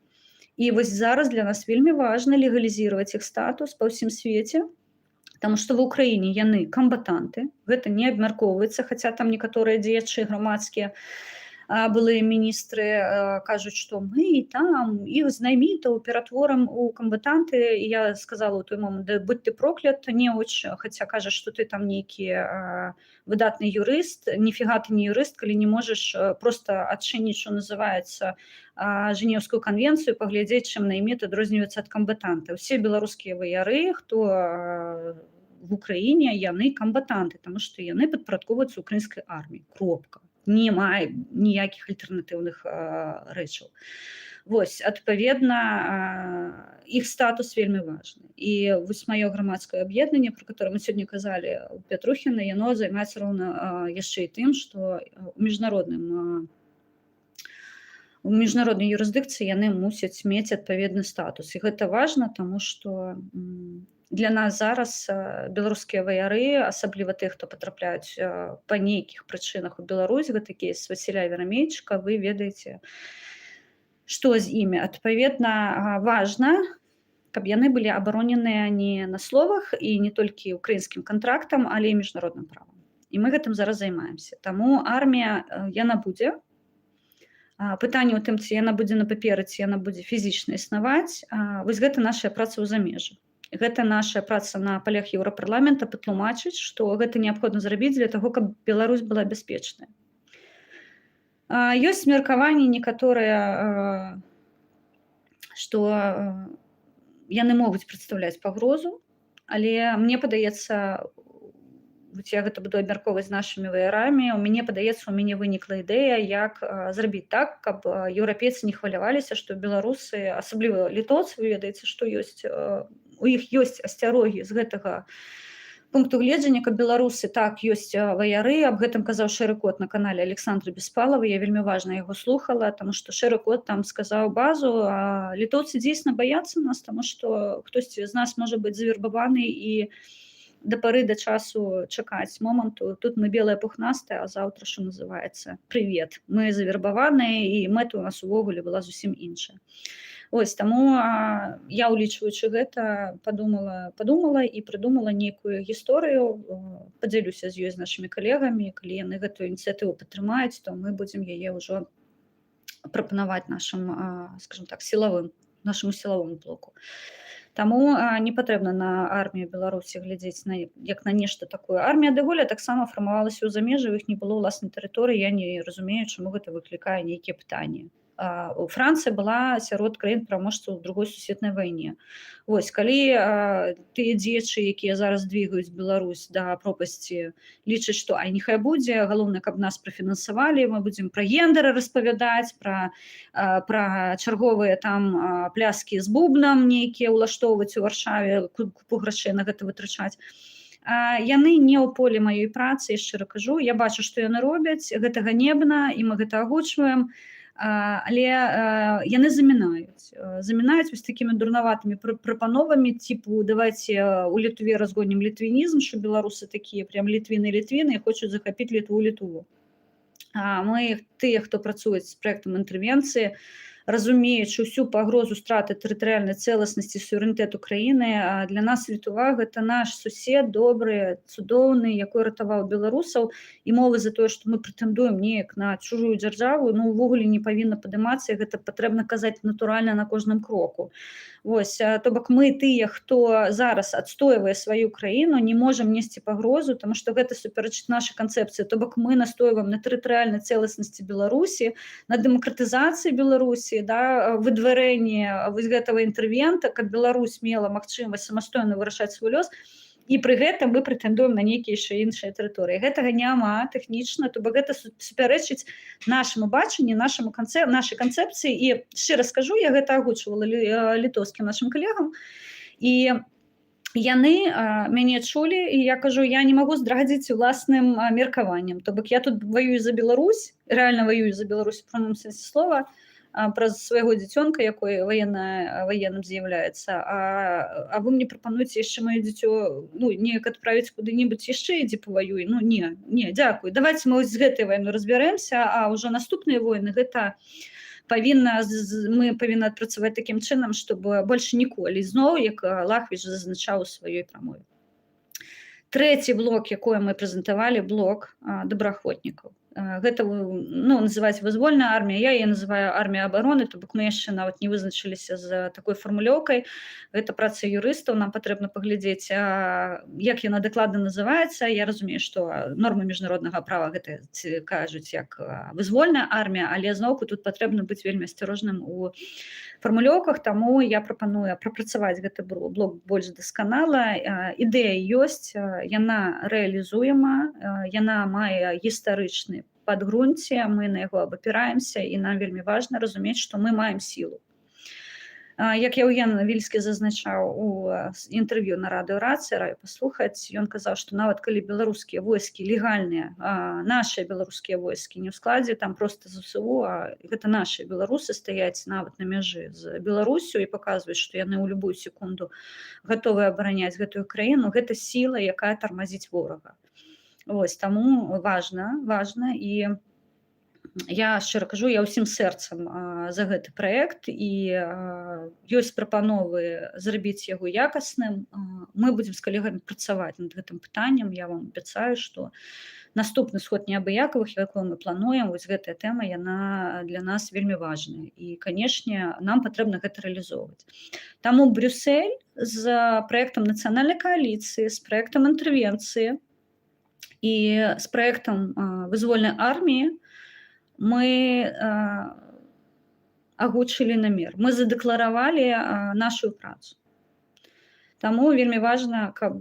І вось зараз для нас вельмі важна легалізаваць іх статус па ўсім свеце, таму што ва ўкраіне яны камбатанты, гэта не абмяркоўваецца, хаця там некаторыя дзеячы грамадскія былыя міністры кажуць, што мы там іх знаймітаў ператворам у камбатанты. І я сказала ў той момант, будь ты проклят, неуч, хаця кажа, што ты там нейкі выдатны юрыст, ніфіга ты не юрыст, калі не можаш проста адчыніць, што называецца, Жэнеўскую канвенцыю, паглядзець, чым найміт адрозніваецца ад камбатанта. Усе беларускія ваяры, хто в Украіне, яны камбатанты, таму што яны падпарадкоўваюцца украінскай арміі. Кропка. Немає ніякіх альтэрнатыўных рэчаў. Вось адпаведна іх статус вельмі важны. І вось маё грамадскае аб'яднанне, пра которое мы сёння казалі у Пятрухіна, яно займаецца роўна яшчэ і тым, што у міжнароднай юрысдыкцыі яны мусяць мець адпаведны статус. І гэта важна, таму што для нас зараз беларускія ваяры, асабліва тых, хто патрапляюць па нейкіх прычынах у Беларусь, гэта кейс Васіля Верамейчыка, вы ведаеце, што з імі. Адпаведна, важна, каб яны былі абароненыя не на словах і не толькі украінскім кантрактам, але і міжнародным правам. І мы гэтым зараз займаемся. Таму армія, яна будзе. Пытанне ў тым, ці яна будзе на паперы, ці яна будзе фізічна існаваць. Вось гэта наша праца ў замежжы. Гэта наша праца на палях Еўрапарламента патлумачыць, што гэта неабходна зрабіць для таго, каб Беларусь была бяспечная. Ёсць меркаванні некаторыя, што яны могуць прадстаўляць пагрозу, але мне падаецца, я гэта буду абмяркоўваць з нашымі ваярамі, мне падаецца, у мяне вынікла ідэя, як зрабіць так, каб еўрапейцы не хваляваліся, што беларусы, асабліва літоўцы, вы ведаеце, што ёсць, у іх ёсць асцярогі з гэтага пункту гледжання, каб беларусы, так, ёсць ваяры, аб гэтым казаў Шэры кот на канале Александры Беспалавай, я вельмі важна яго слухала, таму што Шэры кот там сказаў базу, а літоўцы дзейсна баяцца нас, таму што хтосьці з нас можа быць завербаваны і да пары да часу чакаць моманту. Тут мы белая пухнастая, а заўтра, што называецца, прывет. Мы завербаваныя, і мэта ў нас увогуле была зусім іншая. Ось, таму я, улічваючы гэта, падумала і прыдумала нейкую гісторыю, падзялюся з ёй з нашымі калегамі. Калі яны гэтую ініцыятыву падтрымаюць, то мы будзем яе ўжо прапанаваць нашаму сілавому блоку. Таму не патрэбна на армію Беларусі глядзець як на нешта такое. Армія дэ-Голля таксама фармавалася ў замежжы, іх не было ўласнай тэрыторыі, я не разумею, чаму гэта выклікае нейкія пытанні. Францыя была сярод краін пераможцаў у другой сусветнай вайне. Вось, калі тыя дзеячы, якія зараз двигаюць Беларусь да пропасці, лічаць, што няхай будзе, галоўнае, каб нас прафінансавалі, мы будзем пра гендары распавядаць, пра чарговыя там пляскі з бубнам нейкія ўлаштоўваць у Варшаве, купу грашэй на гэта вытрачаць. Яны не ў полі маёй працы, я шчыра кажу, я бачу, што яны робяць, гэта ганебна, і мы гэта агучваем, але яны замінаюць вось такімі дурнаватымі прапановамі, типу давайте у Літве разгонім літвінізм, што беларусы такія прям літвіны і хочуць захапіць Літву. Мы, тыя, хто працуюць з праектам інтэрвенцыі, разумеючы ўсю пагрозу страты тэрытарыяльнай цэласнасці, суверэнітэту краіны, для нас Літва гэта наш сусед добры, цудоўны, якой ратаваў беларусаў, і мовы за тое, што мы прэтэндуем неяк на чужую дзяржаву, увогуле не павінна падымацца, і гэта патрэбна казаць натуральна на кожным кроку. Вось, то бок мы, тыя, хто зараз адстойвае сваю краіну, не можам несці пагрозу, таму што гэта супярэчыць нашай канцэпцыі. То бок мы настойваем на тэрытарыяльнай цэласнасці Беларусі, на дэмакратызацыі Беларусі, выдварэнні вось гэтага інтэрвента, каб Беларусь мела магчымасць самастойна вырашаць свой лёс, і пры гэтым мы прэтэндуем на нейкія яшчэ іншыя тэрыторыі. Гэтага няма тэхнічна, то бок гэта супярэчыць нашаму бачанню, нашай канцэпцыі. І шчыра скажу, я гэта агучвала літоўскім нашым калегам, і яны мяне чулі, і я кажу, я не магу здрадзіць уласным меркаваннем. То бок я тут ваюю за Беларусь, рэальна ваюю за Беларусь у прамым сэнсе слова, праз свайго дзіцёнка, якое ваенным з'яўляецца, а вы мне прапануеце яшчэ маё дзіцё неяк адправіць куды-небудзь яшчэ ідзі паваюй. Не, дзякуй. Давайте мы з гэтай вайной разбярэмся, а ўжо наступныя войны гэта мы павінны адпрацаваць такім чынам, щоб больш ніколі. Зноў, як Лахвіч зазначаў у сваёй прамове. Трэці блок, якое мы прэзентавалі, блок добраахвотнікаў. Гэта называць вызвольная армія, я яе называю армія абароны, то бок мы яшчэ нават не вызначыліся з такой фармулёўкай. Гэта праца юрыстаў, нам патрэбна паглядзець, як яна дакладна называецца. Я разумею, што нормы міжнароднага права гэта кажуць як вызвольная армія, але зноўку тут патрэбна быць вельмі асцярожным у фармулёўках, таму я прапаную прапрацаваць гэты блок больш дасканала. Ідэя ёсць, яна рэалізуема, яна мае гістарычны падґрунце, мы на яго абапіраемся, і нам вельмі важна разумець, што мы маем сілу. Як Яўген Вільскі зазначаў у інтэрв'ю на радыё «Рацыя», раю паслухаць, ён казаў, што нават калі беларускія войскі легальныя, нашыя беларускія войскі не ў складзе там проста ЗСУ, а гэта нашыя беларусы стаяць нават на мяжы з Беларусю і паказваюць, што яны ў любую секунду гатовыя абараняць гэтую краіну, гэта сіла, якая тармазіць ворага. Вось, таму важна, і я шчыра кажу, я ўсім сэрцам за гэты праект, і ёсць прапановы зрабіць яго якасным. Мы будзем з калегамі працаваць над гэтым пытаннем. Я вам абяцаю, што наступны сход неабыякавых, якой мы плануем, вось гэтая тэма, яна для нас вельмі важная. І, канешне, нам патрэбна гэта рэалізоўваць. Таму Брюссель з праектам нацыянальнай кааліцыі, з праектам інтэрвенцыі і з праектам вызвольнай арміі мы агучылі намер. Мы задэкларавалі нашу працу. Таму вельмі важна, каб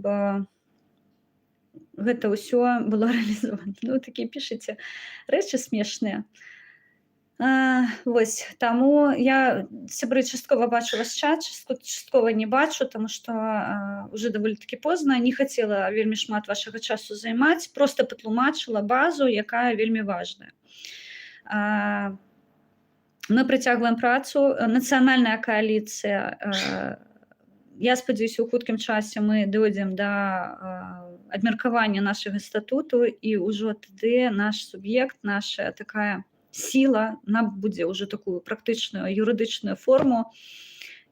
гэта ўсё было рэалізована. Ну, такія пішаце рэчы смешныя. Вось, таму я, сябры, часткова бачу ваш чат, часткова не бачу, таму што ўжо даволі-такі позна, не хацела вельмі шмат вашага часу займаць, проста патлумачыла базу, якая вельмі важная. Мы працягваем працу. Нацыянальная кааліцыя, я спадзяюся, у хуткім часе мы дойдзем да абмеркавання нашага статуту, і ўжо тады наш суб'ект, наша такая сіла набудзе ўжо такую практычную юрыдычную форму,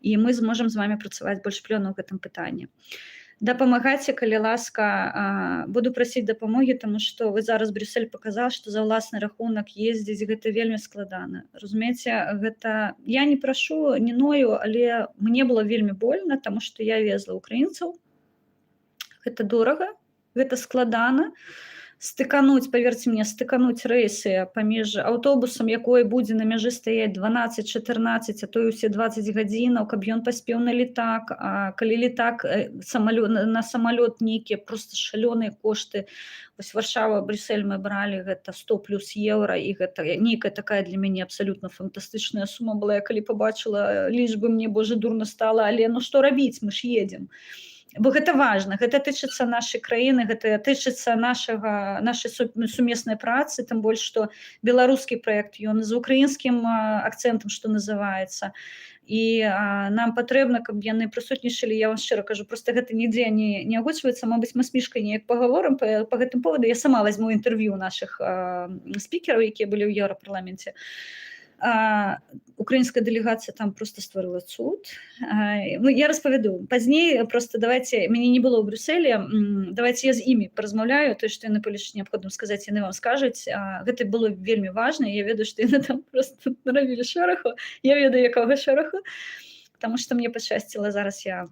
і мы зможам з вами працаваць больш плённа ў гэтым пытанні. Дапамагайце, калі ласка, буду прасіць дапамогі, таму што вы зараз Брюссель паказаў, што за ўласны рахунак ездзіць гэта вельмі складана. Разумееце, гэта я не прашу, не ною, але мне было вельмі больна, таму што я везла украінцаў. Гэта дорага, гэта складана. Стыкануць, паверце мне, стыкануць рэйсы паміж аўтобусам, якой будзе на мяжы стаяць 12-14, а то і ўсе 20 гадзінаў, каб ён паспеў на літак, а калі літак, на самалёт нейкія проста шалёныя кошты. Вось Варшава, Брюссель мы бралі, гэта 100 плюс еўра, і гэта нейкая такая для мяне абсалютна фантастычная сума была. Я калі пабачыла лічбы, мне, божа, дурна стала, але ну што рабіць, мы ж едзем. Бо гэта важна, гэта тычыцца нашай краіны, гэта тычыцца нашай сумеснай працы, тым больш, што беларускі праект, ён з украінскім акцэнтам, што называецца. І нам патрэбна, каб яны прысутнічалі, я вам шчыра кажу, проста гэта нідзе не агучваецца, мабыць, мы з Мішкай неяк пагаворым па гэтым поводу, я сама возьму інтэрв'ю нашых спікераў, якія былі ў Еўрапарламенце. Украінская дэлегацыя там просто стварыла цуд. Я распавяду. Пазней просто давайте, мяне не было ў Брюсселі, давайте я з імі паразмаўляю, то, што яны палічаць неабходным сказаць, яны вам скажуць. Гэта было вельмі важна, я ведаю, што яны там просто нарабілі шораху, я ведаю, якога шораху, таму што мне пашчасціла, зараз я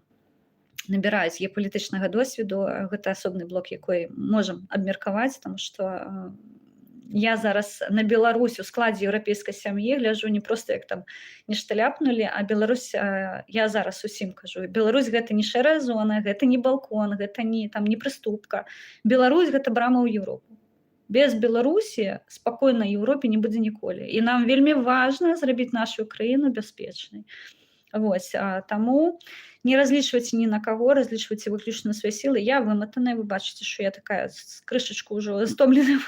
набіраюць геапалітычнага досведу, гэта асобны блок, якой можам абмеркаваць, таму што я зараз на Беларусь у складзе еўрапейскай сям'і гляджу не проста як там нешта ляпнулі, а Беларусь, я зараз усім кажу, Беларусь гэта не шэрая зона, гэта не балкон, гэта не прыступка. Беларусь гэта брама ў Еўропу. Без Беларусі спакойна Еўропе не будзе ніколі. І нам вельмі важна зрабіць нашу краіну бяспечнай. Вось, таму не разлічвайце ні на каго, разлічвайце выключна на свае сілы. Я выматаная, вы бачыце, што я такая з крышачку ўжо стомленая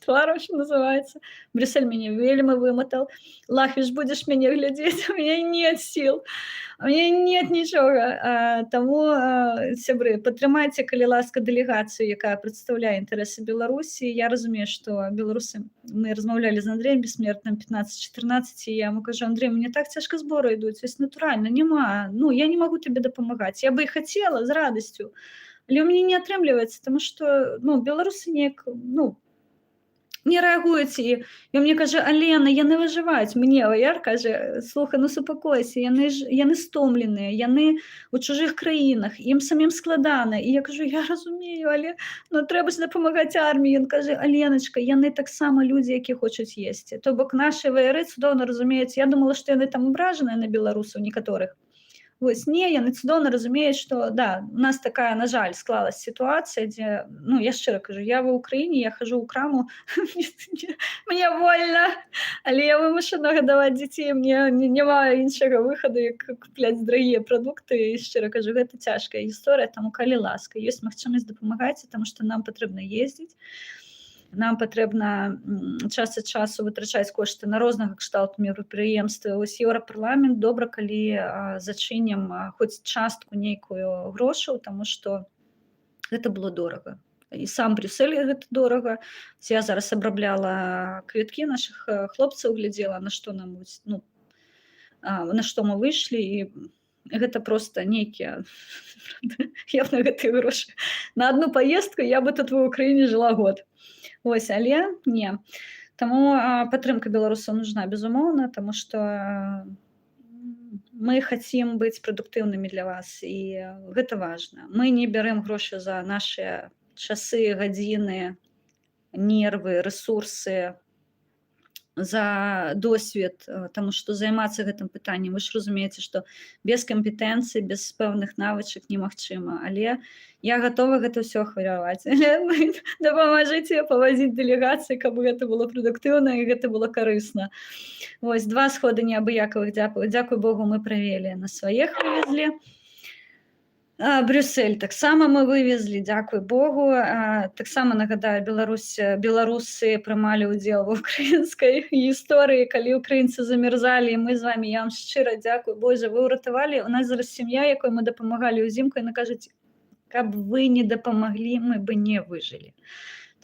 тваром, что называется. Брюссель меня вельмі выматал. Лахвіш, будешь мяне глядзець? У меня нет сил. У меня нет нічога. Таму, сябры, падтрымайце, калі ласка, дэлегацыю, якая прадстаўляе інтарэсы Беларусі. Я разумею, што беларусы, мы размаўлялі з Андрэем Бессмертным 15-14, і я ему кажу, Андрей, мне так цяжка зборы ідуць, вось натуральна, няма. Ну, я не могу тебе дапамагаць. Я бы і хацела з радасцю, але ў мяне не атрымліваецца, таму што, ну, беларусы неяк, ну, не рэагуюць, і мне кажа, Алена, яны выжываюць. Мне Ваяр кажа, слухай, ну супакойся, яны стомленыя, яны ў чужых краінах, ім самім складана. І я кажу, я разумею, але ну, трэба ж дапамагаць арміі. Ён кажа, Аленачка, яны таксама людзі, якія хочуць есці. То бок нашы ваяры цудоўна разумеюць. Я думала, што яны там абражаныя на беларусаў некаторых. Вось не, яны цудоўна разумеюць, што да, у нас такая, на жаль, склалась сітуацыя, дзе ну я шчыра кажу, я ва ўкраіне, я хожу ў краму, мне больно, але я вымушана гадаваць дзяцей, мне няма іншага выхаду, як купляць дарагія прадукты. І шчыра кажу, гэта цяжкая гісторыя, таму калі ласка, ёсць магчымасць, дапамагайце, таму што нам патрэбна ездзіць. Нам патрэбна час ад часу вытрачаць кошты на рознага кшталту мерапрыемствы. Вось Еўрапарламент добра, калі зачынім хоць частку нейкую грошаў, таму што гэта было дорага. І сам Брюссель гэта дорага. Я зараз абрабляла квіткі нашых хлопцаў, глядзела, на што нам ну, на што мы выйшлі, і гэта проста нейкія я б на гэтыя грошы на адну паездку я бы тут ва ўкраіне жыла год. Вось, але не. Таму падтрымка беларусаў нужна, безумоўна, таму што мы хацім быць прадуктыўнымі для вас, і гэта важна. Мы не бярэм грошы за нашыя часы, гадзіны, нервы, рэсурсы, за досвед, таму што займацца гэтым пытаннем, вы ж разумееце, што без кампетэнцыі, без пэўных навычак немагчыма, але я гатова гэта ўсё ахвяраваць. Дапамажыце павазіць дэлегацыі, каб гэта было прадуктыўна і гэта было карысна. Вось 2 сходы неабыякавых, дзякуй Богу, мы правялі, на сваіх вывезлі. Брюссель таксама мы вывезлі, дзякуй Богу. Таксама нагадаю, беларусы прымалі ўдзел ва ўкраінскай гісторыі, калі ўкраінцы замерзалі, і мы з вамі, я вам шчыра дзякуй, Боже, вы ўратавалі. У нас зараз сям'я, якой мы дапамагалі ўзімку, яна кажуць, каб вы не дапамаглі, мы бы не выжылі.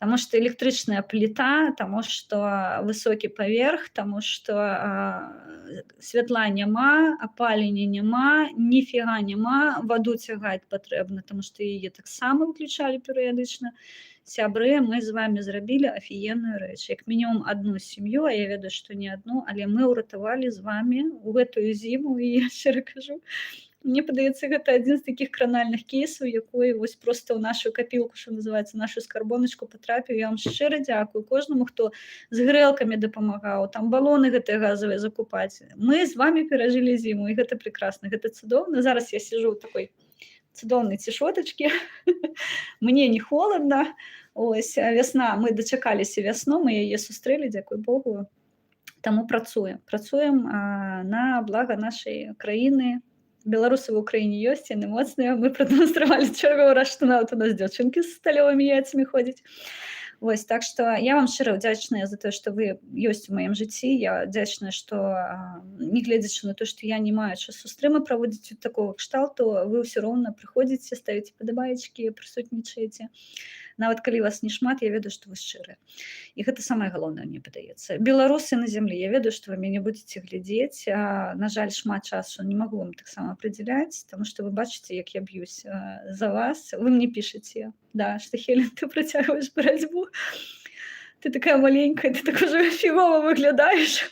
Таму што электрычная пліта, таму што высокі паверх, таму што святла няма, апалення няма, ніфіга няма, ваду цягаць патрэбна, таму што яе таксама выключалі перыядычна. Сябры, мы з вамі зрабілі афігенную рэч. Як мінімум адну сям'ю, а я ведаю, што не адну, але мы ўратавалі з вамі ў гэтую зіму, і я шчыра кажу, мне падаецца, гэта адзін з такіх кранальных кейсаў, якой вось проста ў нашу капілку, што называецца, нашу скарбоначку патрапіў. Я вам шчыра дзякую кожнаму, хто з грэлкамі дапамагаў, там балоны гэтыя газавыя закупаць. Мы з вамі перажылі зіму, і гэта прекрасна, гэта цудоўна. Зараз я сижу ў такой цудоўнай цішотачкі. Мне не холодна. Ось, вясна, мы дачакаліся вясну, мы яе сустрэлі, дзякуй Богу. Таму працуем. Працуем на блага нашай краіны. Беларусы в Украине ёсць, яны моцныя. Мы прадэманстравалі чарговы раз, што нават у нас дзяўчынкі з сталёвымі яйцамі ходзяць. Вось, так што я вам шчыра ўдзячная за тое, што вы ёсць у маім жыцці. Я ўдзячная, што нягледзячы на то, што я не маю часу стрымы праводзіць такога кшталту, вы ўсё роўна прыходзіце, ставіце падабаечкі, прысутнічаеце. Нават калі вас не шмат, я ведаю, што вы шчырыя. І гэта самае галоўнае, мне падаецца. Беларусы на зямлі, я ведаю, што вы мяне будзеце глядзець. На жаль, шмат часу не магу вам таксама прыдзяляць, таму што вы бачыце, як я б'юсь за вас. Вы мне пішаце, да, што Хелен, ты працягваеш барацьбу. Ты такая маленькая, ты так уже фігова выглядаеш.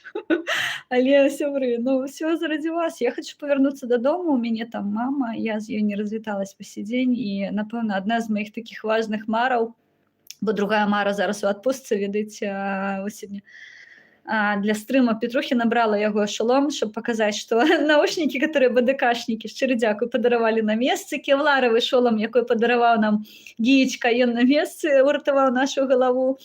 Але, сябры, ну, ўсё заради вас. Я хочу павярнуцца дадому, у мяне там мама, я з ёй не развіталась па сей дзень, і, напэўна, адна з маіх такіх важных мараў, бо другая мара зараз у адпустцы, ведаеце, сёння для стрыма Петрухі набрала яго эшалон, щоб паказаць, што наушнікі, которые БДКшнікі, шчыра дзякуй, падаравалі на месцы. Кевларавы шолам, якой падараваў нам Гіечка, ён на месцы уратаваў нашу галаву.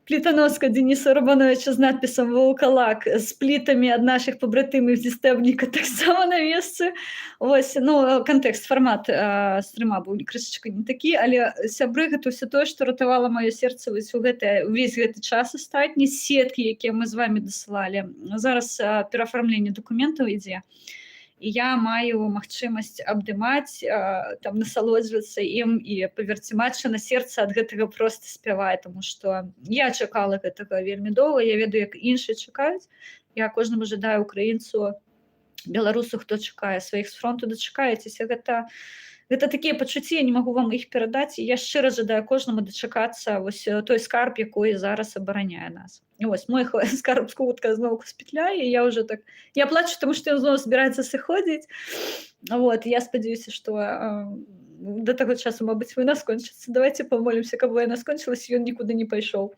Плітаноска Дениса Рубановича з надпісом «Вулкалак» з плітамі ад нашых пабратымів зі Стэбніка таксама на месцы. Вось, ну, кантэкст, фармат стрыма быў крышачка не такі, але сябры, гэта ўсё тое, што ратавала маё сэрца увесь гэты час астатні, сеткі, якія мы з вамі дасылалі. Зараз перафармленне дакументаў ідзе. І я маю магчымасць абдымаць, там насалоджвацца ім і паверцімаць, што на сэрца ад гэтага проста спявае, таму што я чакала гэтага вельмі доўга, я ведаю, як іншыя чакаюць. Я кожнаму жадаю украінцу, беларусу, хто чакае сваіх з фронту, дачакаецеся. Гэта такія пачуцці, я не магу вам іх перадаць, і я шчыра жадаю кожнаму дачакацца вось той скарб, якой зараз абараняе нас. І вось мой скарб хутка зноўку спетляе, і я ўжо так... Я плачу, таму што ён зноў збіраецца сыходзіць. Вот, я спадзяюся, што да таго часу, мабыць, вайна скончыцца. Давайте памолімся, каб вайна скончылася, ён нікуды не пайшоў.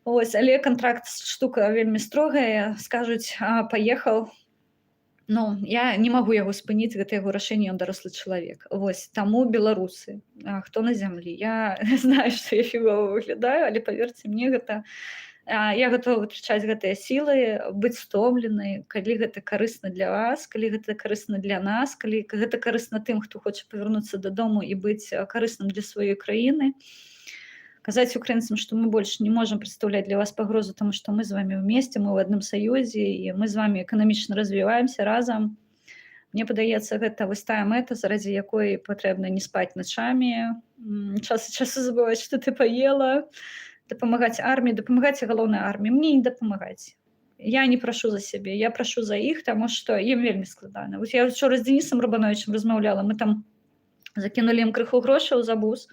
Вось, але кантракт штука вельмі строгая, скажуць, паехаў, Ну, я не магу яго спыніць, гэта яго рашэнне, ён дарослы чалавек. Вось таму беларусы, хто на зямлі. Я знаю, што я фігова выглядаю, але паверце мне, гэта я гатова вытрачаць гэтыя сілы, быць стомленай, калі гэта карысна для вас, калі гэта карысна для нас, калі гэта карысна тым, хто хоча павярнуцца дадому і быць карысным для сваёй краіны. Казаць украінцам, што мы больш не можам прадстаўляць для вас пагрозу, таму што мы з вамі ўмесце, мы ў адным саюзе і мы з вамі эканамічна развіваемся разам. Мне падаецца, гэта вось тая мэта, заради якой патрэбна не спаць начамі, час ад часу забываць, што ты паела, дапамагаць арміі, дапамагаць галоўнай арміі. Мне не дапамагаць. Я не прашу за сябе, я прашу за іх, таму што ім вельмі складана. Вось я учора з Денісам Рабановичам размаўляла, мы там закінулі ім крыху грошаў за бус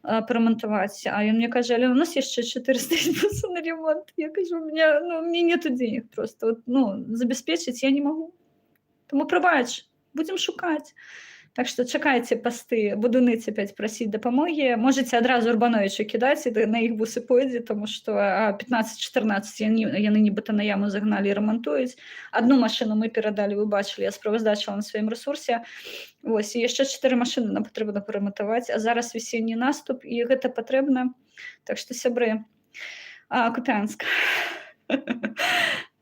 поремонтовать. А он мне каже, Алена, у нас есть еще 400 тысяч на ремонт. Я кажу, у меня нету денег просто. Вот, забеспечить я не могу. Тому пробач, будем шукать. Так что чекайте посты, буду ныть опять просить допомоги. Можете одразу Урбановичу кидать, и на их бусы пойдет, потому что 15-14 яны нібыта на яму загнали и ремонтують. Одну машину мы передали, вы бачили, я справоздачила на своем ресурсе. Ось, і яшчэ 4 машины нам патрэбна парамантаваць, а зараз весенні наступ, і гэта патрэбна. Так што, сябры, Купянск.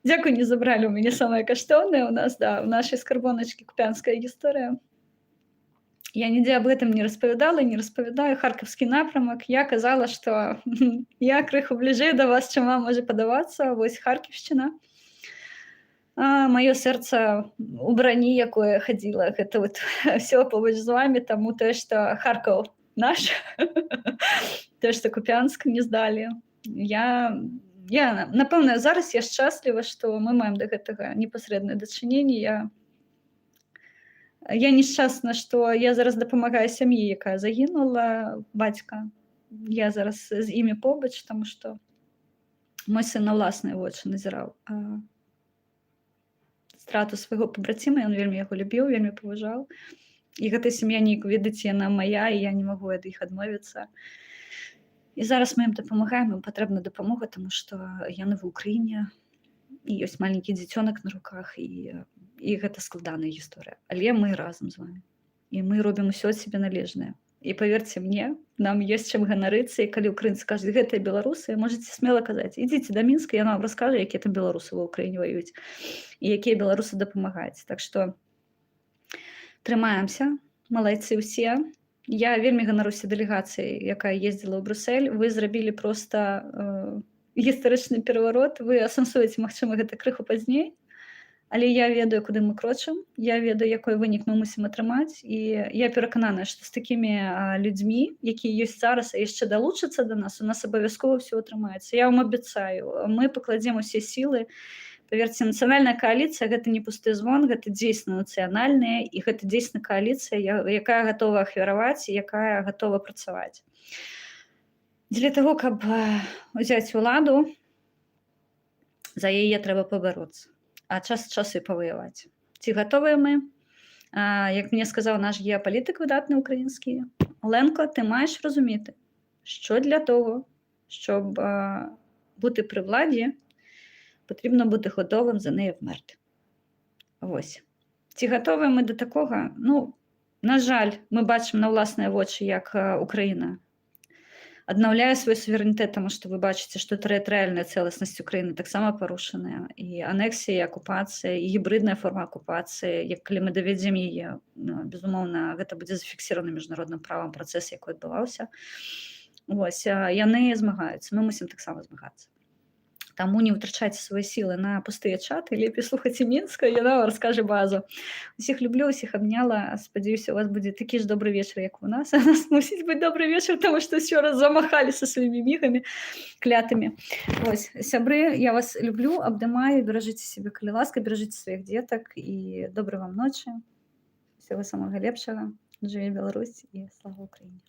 Дзякуй, не забралі ў мяне самае каштоўнае. У нас, да, у нашай скарбоначкі купянская гісторыя. Я нідзе аб гэтым не распавядала, не распавядаю. Харкаўскі напрамак. Я казала, што я крыху бліжэй да вас, чым вам можа падавацца. Вось Харківшчына. Маё сэрца у брані, якое хадзіла, гэта вот всё побач з вамі, таму тое, што Харкаў наш, тое, што Купянск не здалі. Я напэўна, зараз я шчасліва, што мы маем да гэтага непасрэднае дачыненне. Я нешчасна, што я зараз дапамагаю сям'і, якая загінула, бацька. Я зараз з імі побач, таму што мой сын на ўласныя вочы назіраў страту свайго пабраціма, ён вельмі яго любіў, вельмі паважаў. І гэтая сям'я, неяк, ведаеце, яна мая, і я не магу ад іх адмовіцца. І зараз мы ім дапамагаем, ім патрэбна дапамога, таму што яны ва ўкраіне, і ёсць маленькі дзіцёнак на руках, і гэта складаная гісторыя. Але мы разам з вамі. І мы робім усё ад сябе належнае. І паверце мне, нам ёсць чым ганарыцца, і калі ўкраінцы кажуць, гэтыя беларусы, можаце смела казаць, ідзіце да Мінска, яна вам раскажа, якія там беларусы ва ўкраіне ваююць, і якія беларусы дапамагаюць. Так што трымаемся, малайцы ўсе. Я вельмі ганаруся дэлегацыяй, якая ездзіла ў Брюссель. Вы зрабілі проста гістарычны пераварот, вы асэнсуеце, магчыма, гэта крыху пазней, але я ведаю, куды мы крочым, я ведаю, якой вынік мы мусім атрымаць, і я перакананая, што з такімі людзьмі, якія ёсць зараз, а яшчэ далучацца да нас, у нас абавязкова ўсё атрымаецца. Я вам абяцаю, мы пакладзем усе сілы. Паверце, нацыянальная кааліцыя — гэта не пусты звон, гэта дзейсна нацыянальная, і гэта дзейсна кааліцыя, якая гатова ахвяраваць і якая гатова працаваць. Для таго, каб узяць уладу, за яе трэба пабароцца, а час ад часу і паваяваць. Ці гатовыя мы? Як мне сказаў наш геапалітык выдатны український, Оленко, ти маєш розуміти, що для того, щоб бути при владі, потрібно бути готовим за нею вмерти. Ось. Ці готові ми до такого? Ну, на жаль, ми бачимо на власні очі, як Україна аднаўляе свой суверэнітэт, таму што вы бачыце, што тэрытарыяльная цэласнасць Украіны таксама парушаная, і анексія, і акупацыя, і гібридная форма акупацыі, як калі мы давядзем яе, безумоўна, гэта будзе зафіксіравана міжнародным правам працэс, які адбываўся. Вось, яны змагаюцца, мы мусім таксама змагацца. Таму не ўтрачайце свае сілы на пустыя чаты, лепей слухайце Мінска, яна вам раскажа базу. Усіх люблю, усіх абняла, спадзяюся, у вас будзе такі ж добры вечар, як у нас. А нас мусіць быць добры вечар, таму што ўсё раз замахалі са сваімі мігамі клятымі. Вось, сябры, я вас люблю, абдымаю, беражыце сябе, калі ласка, беражыце сваіх дзетак, і добрай вам ночы, усяго самага лепшага. Жыве Беларусь і слава Украіне.